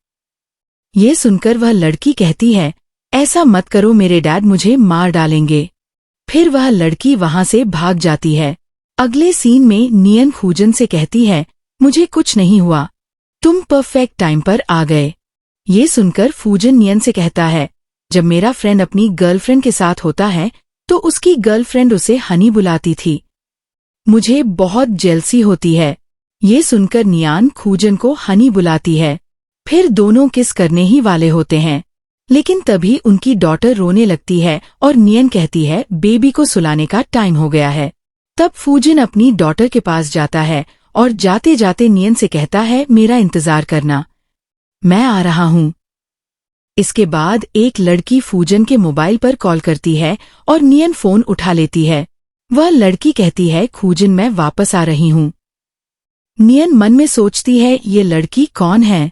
ये सुनकर वह लड़की कहती है, ऐसा मत करो, मेरे डैड मुझे मार डालेंगे। फिर वह लड़की वहां से भाग जाती है। अगले सीन में नियन फूजन से कहती है, मुझे कुछ नहीं हुआ, तुम परफेक्ट टाइम पर आ गए। ये सुनकर फूजन नियन से कहता है, जब मेरा फ्रेंड अपनी गर्लफ्रेंड के साथ होता है तो उसकी गर्लफ्रेंड उसे हनी बुलाती थी। मुझे बहुत जेलसी होती है। ये सुनकर नियान फूजन को हनी बुलाती है। फिर दोनों किस करने ही वाले होते हैं, लेकिन तभी उनकी डॉटर रोने लगती है और नियन कहती है, बेबी को सुलाने का टाइम हो गया है। तब फूजन अपनी डॉटर के पास जाता है और जाते जाते नियन से कहता है, मेरा इंतजार करना, मैं आ रहा हूँ। इसके बाद एक लड़की फूजन के मोबाइल पर कॉल करती है और नियन फोन उठा लेती है। वह लड़की कहती है, फूजन मैं वापस आ रही हूँ। नियन मन में सोचती है, ये लड़की कौन है।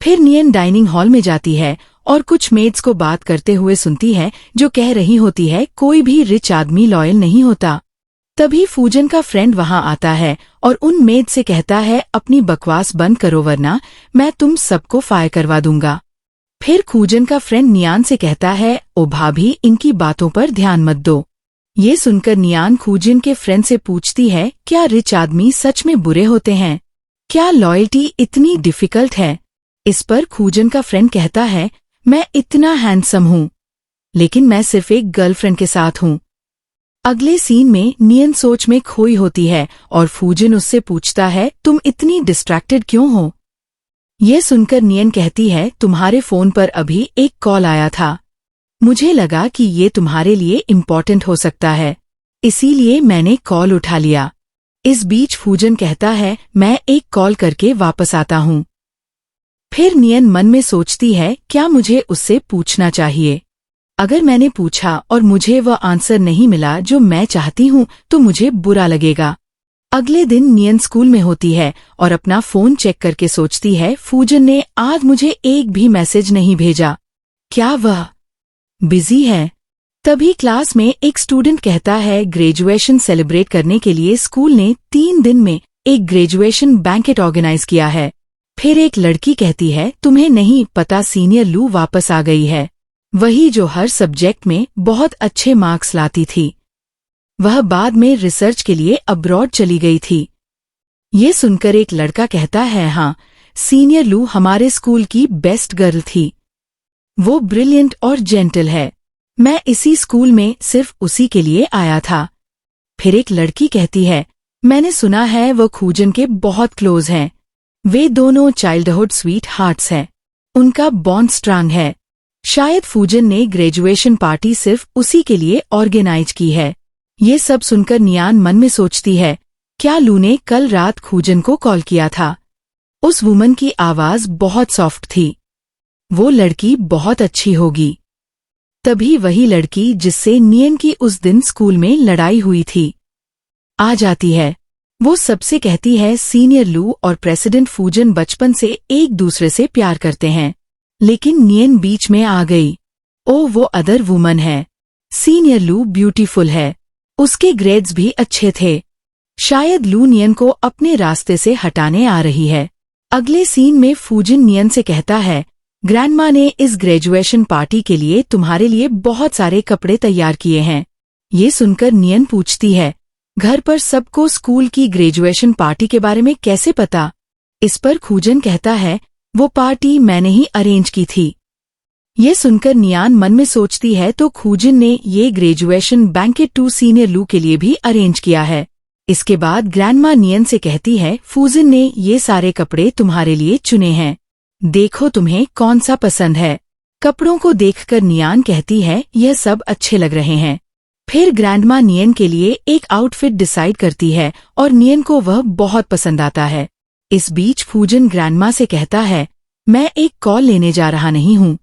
फिर नियन डाइनिंग हॉल में जाती है और कुछ मेड्स को बात करते हुए सुनती है, जो कह रही होती है, कोई भी रिच आदमी लॉयल नहीं होता। तभी फूजन का फ्रेंड वहां आता है और उन मेड से कहता है, अपनी बकवास बंद करो वरना मैं तुम सबको फायर करवा दूंगा। फिर फूजन का फ्रेंड नियान से कहता है, ओ भाभी, इनकी बातों पर ध्यान मत दो। ये सुनकर नियान फूजन के फ्रेंड से पूछती है, क्या रिच आदमी सच में बुरे होते हैं? क्या लॉयल्टी इतनी डिफिकल्ट है? इस पर फूजन का फ्रेंड कहता है, मैं इतना हैंडसम हूँ, लेकिन मैं सिर्फ एक गर्लफ्रेंड के साथ हूँ। अगले सीन में नियन सोच में खोई होती है और फूजन उससे पूछता है, तुम इतनी डिस्ट्रैक्टेड क्यों हो? ये सुनकर नियन कहती है, तुम्हारे फोन पर अभी एक कॉल आया था, मुझे लगा कि ये तुम्हारे लिए इम्पोर्टेंट हो सकता है, इसीलिए मैंने कॉल उठा लिया। इस बीच फूजन कहता है, मैं एक कॉल करके वापस आता हूँ। फिर नियन मन में सोचती है, क्या मुझे उससे पूछना चाहिए? अगर मैंने पूछा और मुझे वह आंसर नहीं मिला जो मैं चाहती हूँ तो मुझे बुरा लगेगा। अगले दिन नियन स्कूल में होती है और अपना फोन चेक करके सोचती है, फूजन ने आज मुझे एक भी मैसेज नहीं भेजा, क्या वह बिजी है? तभी क्लास में एक स्टूडेंट कहता है, ग्रेजुएशन सेलिब्रेट करने के लिए स्कूल ने 3 दिन में एक ग्रेजुएशन बैंकेट ऑर्गेनाइज किया है। फिर एक लड़की कहती है, तुम्हें नहीं पता सीनियर लू वापस आ गई है, वही जो हर सब्जेक्ट में बहुत अच्छे मार्क्स लाती थी। वह बाद में रिसर्च के लिए अब्रॉड चली गई थी। ये सुनकर एक लड़का कहता है, हाँ, सीनियर लू हमारे स्कूल की बेस्ट गर्ल थी, वो ब्रिलियंट और जेंटल है, मैं इसी स्कूल में सिर्फ उसी के लिए आया था। फिर एक लड़की कहती है, मैंने सुना है वो फूजन के बहुत क्लोज हैं, वे दोनों चाइल्डहुड स्वीट हार्ट्स हैं, उनका बॉन्ड स्ट्रांग है, शायद फूजन ने ग्रेजुएशन पार्टी सिर्फ उसी के लिए ऑर्गेनाइज की है। ये सब सुनकर नियान मन में सोचती है, क्या लू ने कल रात फूजन को कॉल किया था? उस वुमन की आवाज बहुत सॉफ्ट थी, वो लड़की बहुत अच्छी होगी। तभी वही लड़की जिससे नियन की उस दिन स्कूल में लड़ाई हुई थी आ जाती है। वो सबसे कहती है, सीनियर लू और प्रेसिडेंट फूजन बचपन से एक दूसरे से प्यार करते हैं, लेकिन नियन बीच में आ गई। ओ, वो अदर वुमन है। सीनियर लू ब्यूटीफुल है, उसके ग्रेड्स भी अच्छे थे, शायद लू नियन को अपने रास्ते से हटाने आ रही है। अगले सीन में फूजन नियन से कहता है, ग्रैंडमा ने इस ग्रेजुएशन पार्टी के लिए तुम्हारे लिए बहुत सारे कपड़े तैयार किए हैं। ये सुनकर नियन पूछती है, घर पर सबको स्कूल की ग्रेजुएशन पार्टी के बारे में कैसे पता? इस पर फूजन कहता है, वो पार्टी मैंने ही अरेंज की थी। ये सुनकर नियान मन में सोचती है, तो फूजन ने ये ग्रेजुएशन बैंकेट 2 सीनियर लू के लिए भी अरेंज किया है। इसके बाद ग्रैंडमा नियन से कहती है, फूजन ने ये सारे कपड़े तुम्हारे लिए चुने हैं, देखो तुम्हें कौन सा पसंद है। कपड़ों को देखकर नियान कहती है, यह सब अच्छे लग रहे हैं। फिर ग्रैंडमा नियन के लिए एक आउटफिट डिसाइड करती है और नियन को वह बहुत पसंद आता है। इस बीच फूजन ग्रैंडमा से कहता है, मैं एक कॉल लेने जा रहा नहीं हूँ।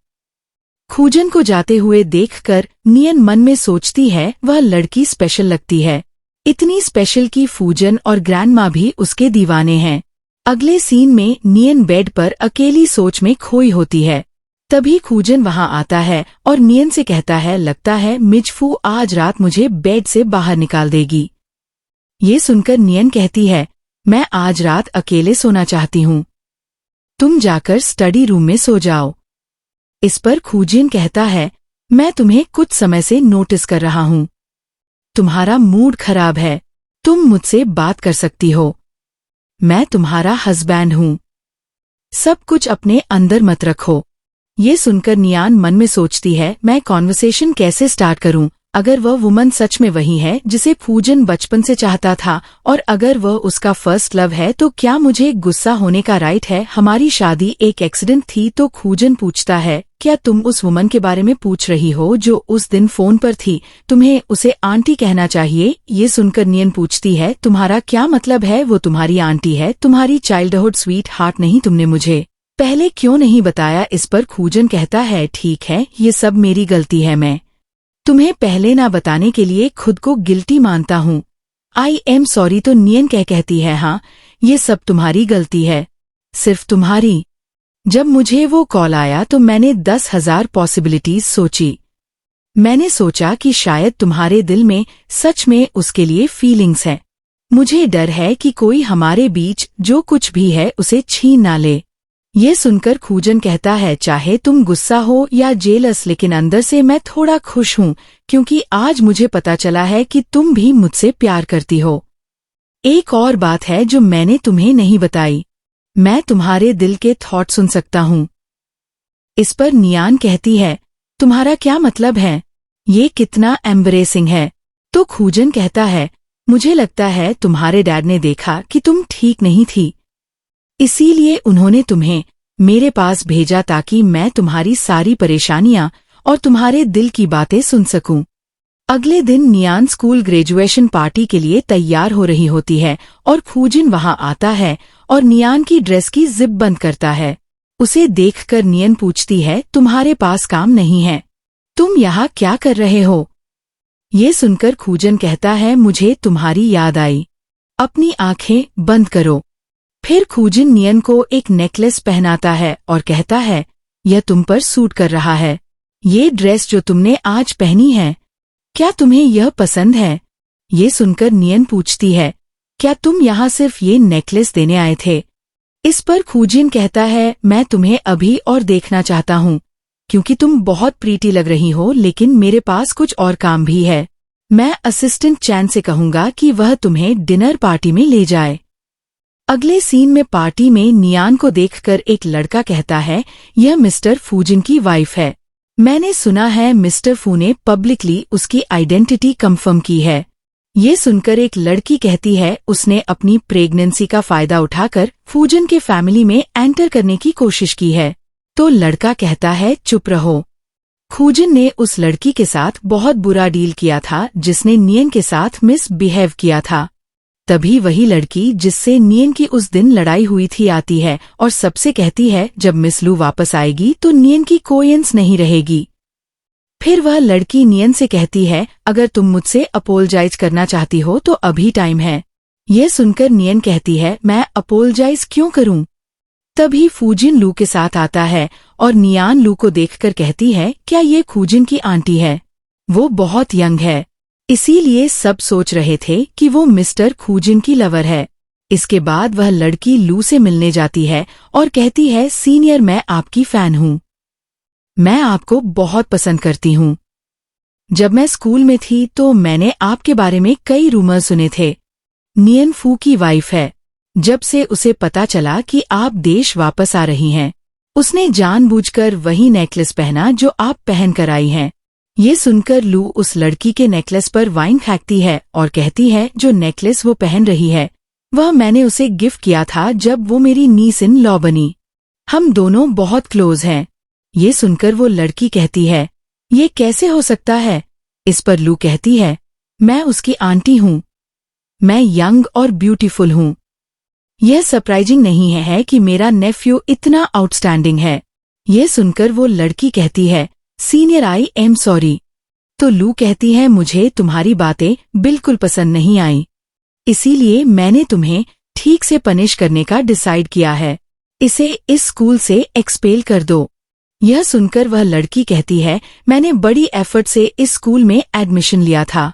फूजन को जाते हुए देखकर नियन मन में सोचती है, वह लड़की स्पेशल लगती है, इतनी स्पेशल कि फूजन और ग्रैंडमा भी उसके दीवाने हैं। अगले सीन में नियन बेड पर अकेली सोच में खोई होती है। तभी फूजन वहां आता है और नियन से कहता है, लगता है मिजफू आज रात मुझे बेड से बाहर निकाल देगी। ये सुनकर नियन कहती है, मैं आज रात अकेले सोना चाहती हूँ। तुम जाकर स्टडी रूम में सो जाओ। इस पर खूजिन कहता है, मैं तुम्हें कुछ समय से नोटिस कर रहा हूँ। तुम्हारा मूड खराब है। तुम मुझसे बात कर सकती हो। मैं तुम्हारा हस्बैंड हूँ। सब कुछ अपने अंदर मत रखो। ये सुनकर नियान मन में सोचती है, मैं कॉन्वर्सेशन कैसे स्टार्ट करूं? अगर वह वुमन सच में वही है जिसे फूजन बचपन से चाहता था, और अगर वह उसका फर्स्ट लव है, तो क्या मुझे गुस्सा होने का राइट है? हमारी शादी एक एक्सीडेंट थी। तो खूजन पूछता है, क्या तुम उस वुमन के बारे में पूछ रही हो जो उस दिन फोन पर थी? तुम्हें उसे आंटी कहना चाहिए। ये सुनकर नियन पूछती है, तुम्हारा क्या मतलब है? वो तुम्हारी आंटी है, तुम्हारी चाइल्डहुड स्वीट हार्ट नहीं। तुमने मुझे पहले क्यों नहीं बताया? इस पर खूजन कहता है, ठीक है, ये सब मेरी गलती है। मैं तुम्हें पहले ना बताने के लिए खुद को गिल्टी मानता हूँ। I am sorry. तो नियन कहती है, हाँ, ये सब तुम्हारी गलती है, सिर्फ तुम्हारी। जब मुझे वो कॉल आया तो मैंने 10,000 पॉसिबिलिटीज सोची। मैंने सोचा कि शायद तुम्हारे दिल में सच में उसके लिए फीलिंग्स हैं। मुझे डर है कि कोई हमारे बीच जो कुछ भी है उसे छीन ना ले। ये सुनकर खूजन कहता है, चाहे तुम गुस्सा हो या जेलस, लेकिन अंदर से मैं थोड़ा खुश हूँ, क्योंकि आज मुझे पता चला है कि तुम भी मुझसे प्यार करती हो। एक और बात है जो मैंने तुम्हें नहीं बताई, मैं तुम्हारे दिल के थॉट सुन सकता हूँ। इस पर नियान कहती है, तुम्हारा क्या मतलब है? ये कितना एम्बरेसिंग है। तो खूजन कहता है, मुझे लगता है तुम्हारे डैड ने देखा कि तुम ठीक नहीं थी, इसीलिए उन्होंने तुम्हें मेरे पास भेजा ताकि मैं तुम्हारी सारी परेशानियां और तुम्हारे दिल की बातें सुन सकूं। अगले दिन नियान स्कूल ग्रेजुएशन पार्टी के लिए तैयार हो रही होती है और खूजिन वहां आता है और नियान की ड्रेस की जिप बंद करता है। उसे देखकर नियन पूछती है, तुम्हारे पास काम नहीं है? तुम यहाँ क्या कर रहे हो? ये सुनकर खूजन कहता है, मुझे तुम्हारी याद आई। अपनी आंखें बंद करो। फिर खूजिन नियन को एक नेकलेस पहनाता है और कहता है, यह तुम पर सूट कर रहा है। ये ड्रेस जो तुमने आज पहनी है, क्या तुम्हें यह पसंद है? ये सुनकर नियन पूछती है, क्या तुम यहाँ सिर्फ ये नेकलेस देने आए थे? इस पर खूजिन कहता है, मैं तुम्हें अभी और देखना चाहता हूँ, क्योंकि तुम बहुत प्रीटी लग रही हो, लेकिन मेरे पास कुछ और काम भी है। मैं असिस्टेंट चैन से कहूंगा कि वह तुम्हें डिनर पार्टी में ले जाए। अगले सीन में पार्टी में नियान को देखकर एक लड़का कहता है, यह मिस्टर फूजिन की वाइफ है। मैंने सुना है मिस्टर फू ने पब्लिकली उसकी आइडेंटिटी कंफर्म की है। ये सुनकर एक लड़की कहती है, उसने अपनी प्रेगनेंसी का फायदा उठाकर फूजिन के फैमिली में एंटर करने की कोशिश की है। तो लड़का कहता है, चुप रहो। खूजिन ने उस लड़की के साथ बहुत बुरा डील किया था जिसने नियन के साथ मिसबिहेव किया था। तभी वही लड़की जिससे नियन की उस दिन लड़ाई हुई थी आती है और सबसे कहती है, जब मिस लू वापस आएगी तो नियन की कोयंस नहीं रहेगी। फिर वह लड़की नियन से कहती है, अगर तुम मुझसे अपोलोजाइज करना चाहती हो तो अभी टाइम है। यह सुनकर नियन कहती है, मैं अपोलोजाइज क्यों करूं? तभी फूजिन लू के साथ आता है और नियान लू को देखकर कहती है, क्या ये खूजिन की आंटी है? वो बहुत यंग है, इसीलिए सब सोच रहे थे कि वो मिस्टर खूजिन की लवर है। इसके बाद वह लड़की लू से मिलने जाती है और कहती है, सीनियर, मैं आपकी फैन हूँ। मैं आपको बहुत पसंद करती हूँ। जब मैं स्कूल में थी तो मैंने आपके बारे में कई रूमर सुने थे। नियन फू की वाइफ है। जब से उसे पता चला कि आप देश वापस आ रही हैं, उसने जानबूझकर वही नेकलेस पहना जो आप पहन कर आई हैं। ये सुनकर लू उस लड़की के नेकलेस पर वाइन फेंकती है और कहती है, जो नेकलेस वो पहन रही है वह मैंने उसे गिफ्ट किया था जब वो मेरी नीस इन लॉ बनी। हम दोनों बहुत क्लोज हैं। ये सुनकर वो लड़की कहती है, ये कैसे हो सकता है? इस पर लू कहती है, मैं उसकी आंटी हूँ। मैं यंग और ब्यूटीफुल हूँ। यह सरप्राइजिंग नहीं है कि मेरा नेफ्यू इतना आउटस्टैंडिंग है। यह सुनकर वो लड़की कहती है, सीनियर, आई एम सॉरी। तो लू कहती है, मुझे तुम्हारी बातें बिल्कुल पसंद नहीं आई, इसीलिए मैंने तुम्हें ठीक से पनिश करने का डिसाइड किया है। इसे इस स्कूल से एक्सपेल कर दो। यह सुनकर वह लड़की कहती है, मैंने बड़ी एफर्ट से इस स्कूल में एडमिशन लिया था।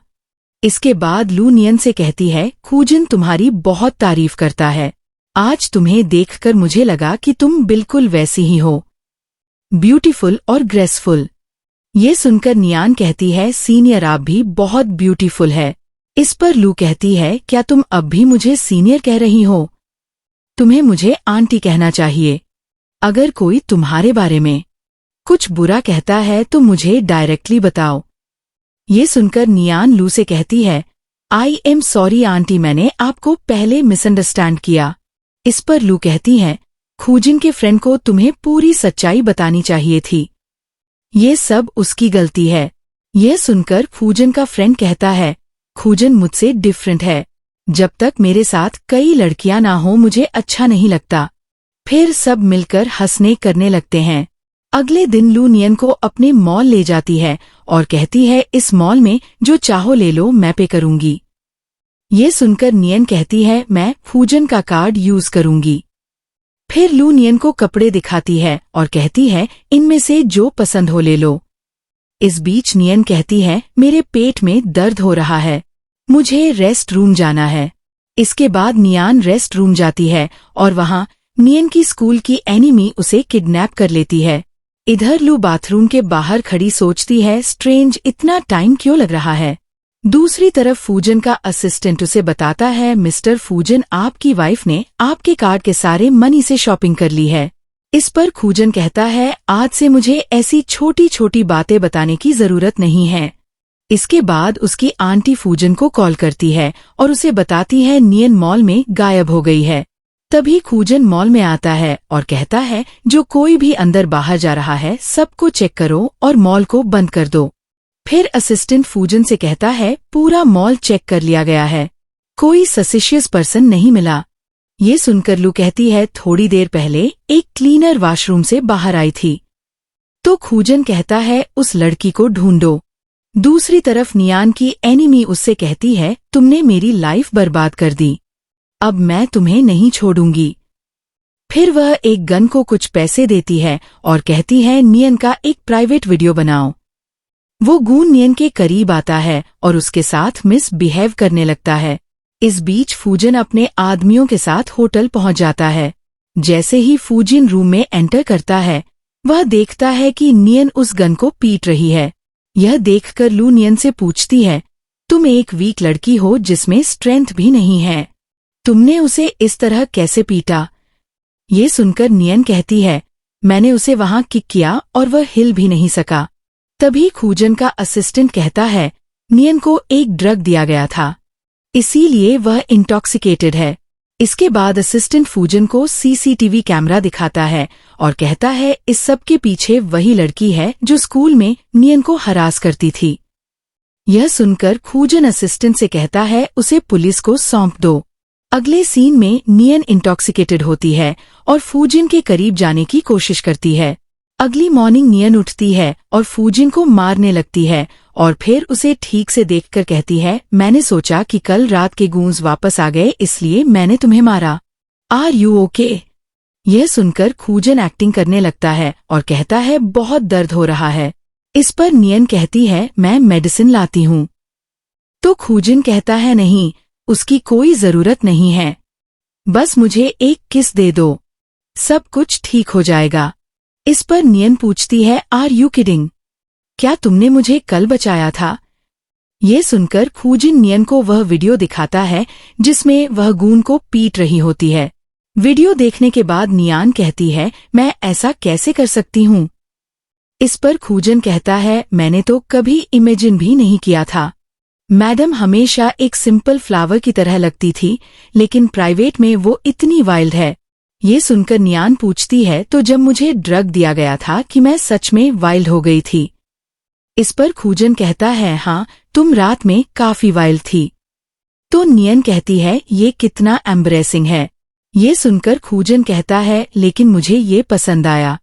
इसके बाद लू नियन से कहती है, खूजिन तुम्हारी बहुत तारीफ करता है। आज तुम्हें देखकर मुझे लगा कि तुम बिल्कुल वैसी ही हो, ब्यूटीफुल और ग्रेसफुल। ये सुनकर नियान कहती है, सीनियर आप भी बहुत ब्यूटीफुल है। इस पर लू कहती है, क्या तुम अब भी मुझे सीनियर कह रही हो? तुम्हें मुझे आंटी कहना चाहिए। अगर कोई तुम्हारे बारे में कुछ बुरा कहता है तो मुझे डायरेक्टली बताओ। ये सुनकर नियान लू से कहती है, आई एम सॉरी आंटी, मैंने आपको पहले मिसअंडरस्टैंड किया। इस पर लू कहती है, खूजिन के फ्रेंड को तुम्हें पूरी सच्चाई बतानी चाहिए थी। ये सब उसकी गलती है। यह सुनकर खूजन का फ्रेंड कहता है, खूजन मुझसे डिफरेंट है। जब तक मेरे साथ कई लड़कियां ना हो मुझे अच्छा नहीं लगता। फिर सब मिलकर हंसने करने लगते हैं। अगले दिन लू नियन को अपने मॉल ले जाती है और कहती है, इस मॉल में जो चाहो ले लो, मैं पे करूंगी। ये सुनकर नियन कहती है, मैं खूजन का कार्ड यूज करूंगी। फिर लू नियन को कपड़े दिखाती है और कहती है, इनमें से जो पसंद हो ले लो। इस बीच नियन कहती है, मेरे पेट में दर्द हो रहा है, मुझे रेस्ट रूम जाना है। इसके बाद नियान रेस्ट रूम जाती है और वहां नियन की स्कूल की एनिमी उसे किडनैप कर लेती है। इधर लू बाथरूम के बाहर खड़ी सोचती है, स्ट्रेंज, इतना टाइम क्यों लग रहा है। दूसरी तरफ फूजन का असिस्टेंट उसे बताता है, मिस्टर फूजन, आपकी वाइफ ने आपके कार्ड के सारे मनी से शॉपिंग कर ली है। इस पर खूजन कहता है, आज से मुझे ऐसी छोटी छोटी बातें बताने की जरूरत नहीं है। इसके बाद उसकी आंटी फूजन को कॉल करती है और उसे बताती है, नियन मॉल में गायब हो गई है। तभी खूजन मॉल में आता है और कहता है, जो कोई भी अंदर बाहर जा रहा है सबको चेक करो और मॉल को बंद कर दो। फिर असिस्टेंट फूजन से कहता है, पूरा मॉल चेक कर लिया गया है, कोई सस्पिशियस पर्सन नहीं मिला। ये सुनकर लू कहती है, थोड़ी देर पहले एक क्लीनर वॉशरूम से बाहर आई थी। तो खूजन कहता है, उस लड़की को ढूंढो। दूसरी तरफ नियान की एनिमी उससे कहती है, तुमने मेरी लाइफ बर्बाद कर दी, अब मैं तुम्हें नहीं छोड़ूंगी। फिर वह एक गन को कुछ पैसे देती है और कहती है, नियन का एक प्राइवेट वीडियो बनाओ। वो गून नियन के करीब आता है और उसके साथ मिसबिहेव करने लगता है। इस बीच फूजन अपने आदमियों के साथ होटल पहुंच जाता है। जैसे ही फूजिन रूम में एंटर करता है, वह देखता है कि नियन उस गन को पीट रही है। यह देखकर लू नियन से पूछती है, तुम एक वीक लड़की हो जिसमें स्ट्रेंथ भी नहीं है, तुमने उसे इस तरह कैसे पीटा? ये सुनकर नियन कहती है, मैंने उसे वहां किक किया और वह हिल भी नहीं सका। तभी खूजन का असिस्टेंट कहता है, नियन को एक ड्रग दिया गया था, इसीलिए वह इंटॉक्सिकेटेड है। इसके बाद असिस्टेंट फूजन को सीसीटीवी कैमरा दिखाता है और कहता है, इस सब के पीछे वही लड़की है जो स्कूल में नियन को हरास करती थी। यह सुनकर खूजन असिस्टेंट से कहता है, उसे पुलिस को सौंप दो। अगले सीन में नियन इंटॉक्सिकेटेड होती है और फूजिन के करीब जाने की कोशिश करती है। अगली मॉर्निंग नियन उठती है और फूजिन को मारने लगती है और फिर उसे ठीक से देखकर कहती है, मैंने सोचा कि कल रात के गूंज वापस आ गए इसलिए मैंने तुम्हें मारा। Are you okay? यह सुनकर खूजन एक्टिंग करने लगता है और कहता है, बहुत दर्द हो रहा है। इस पर नियन कहती है, मैं मेडिसिन लाती हूँ। तो खूजन कहता है, नहीं, उसकी कोई जरूरत नहीं है, बस मुझे एक किस दे दो, सब कुछ ठीक हो जाएगा। इस पर नियन पूछती है, आर यू किडिंग? क्या तुमने मुझे कल बचाया था? ये सुनकर खूजिन नियन को वह वीडियो दिखाता है जिसमें वह गून को पीट रही होती है। वीडियो देखने के बाद नियान कहती है, मैं ऐसा कैसे कर सकती हूँ? इस पर खूजन कहता है, मैंने तो कभी इमेजिन भी नहीं किया था। मैडम हमेशा एक सिंपल फ्लावर की तरह लगती थी, लेकिन प्राइवेट में वो इतनी वाइल्ड है। ये सुनकर नियान पूछती है, तो जब मुझे ड्रग दिया गया था कि मैं सच में वाइल्ड हो गई थी? इस पर खूजन कहता है, हाँ, तुम रात में काफी वाइल्ड थी। तो नियन कहती है, ये कितना एम्ब्रेसिंग है। ये सुनकर खूजन कहता है, लेकिन मुझे ये पसंद आया,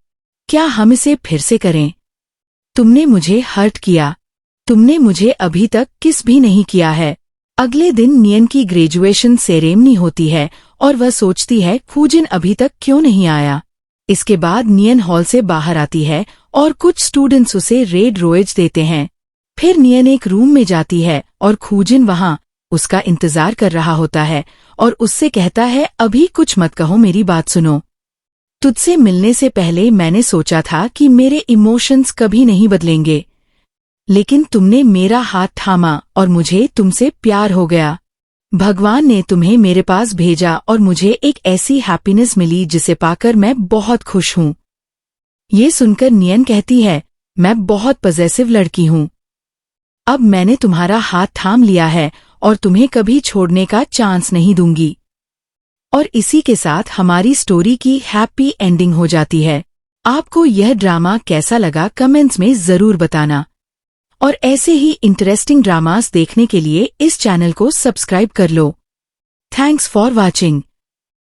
क्या हम इसे फिर से करें? तुमने मुझे हर्ट किया, तुमने मुझे अभी तक किस भी नहीं किया है। अगले दिन नियन की ग्रेजुएशन सेरेमनी होती है और वह सोचती है, खूजन अभी तक क्यों नहीं आया। इसके बाद नियन हॉल से बाहर आती है और कुछ स्टूडेंट्स उसे रेड रोएज देते हैं। फिर नियन एक रूम में जाती है और खूजिन वहां उसका इंतजार कर रहा होता है और उससे कहता है, अभी कुछ मत कहो, मेरी बात सुनो। तुझसे मिलने से पहले मैंने सोचा था कि मेरे इमोशंस कभी नहीं बदलेंगे, लेकिन तुमने मेरा हाथ थामा और मुझे तुमसे प्यार हो गया। भगवान ने तुम्हें मेरे पास भेजा और मुझे एक ऐसी हैप्पीनेस मिली जिसे पाकर मैं बहुत खुश हूँ। ये सुनकर नियन कहती है, मैं बहुत पॉजेसिव लड़की हूँ। अब मैंने तुम्हारा हाथ थाम लिया है और तुम्हें कभी छोड़ने का चांस नहीं दूंगी। और इसी के साथ हमारी स्टोरी की हैप्पी एंडिंग हो जाती है। आपको यह ड्रामा कैसा लगा कमेंट्स में जरूर बताना। और ऐसे ही इंटरेस्टिंग ड्रामास देखने के लिए इस चैनल को सब्सक्राइब कर लो। Thanks for watching.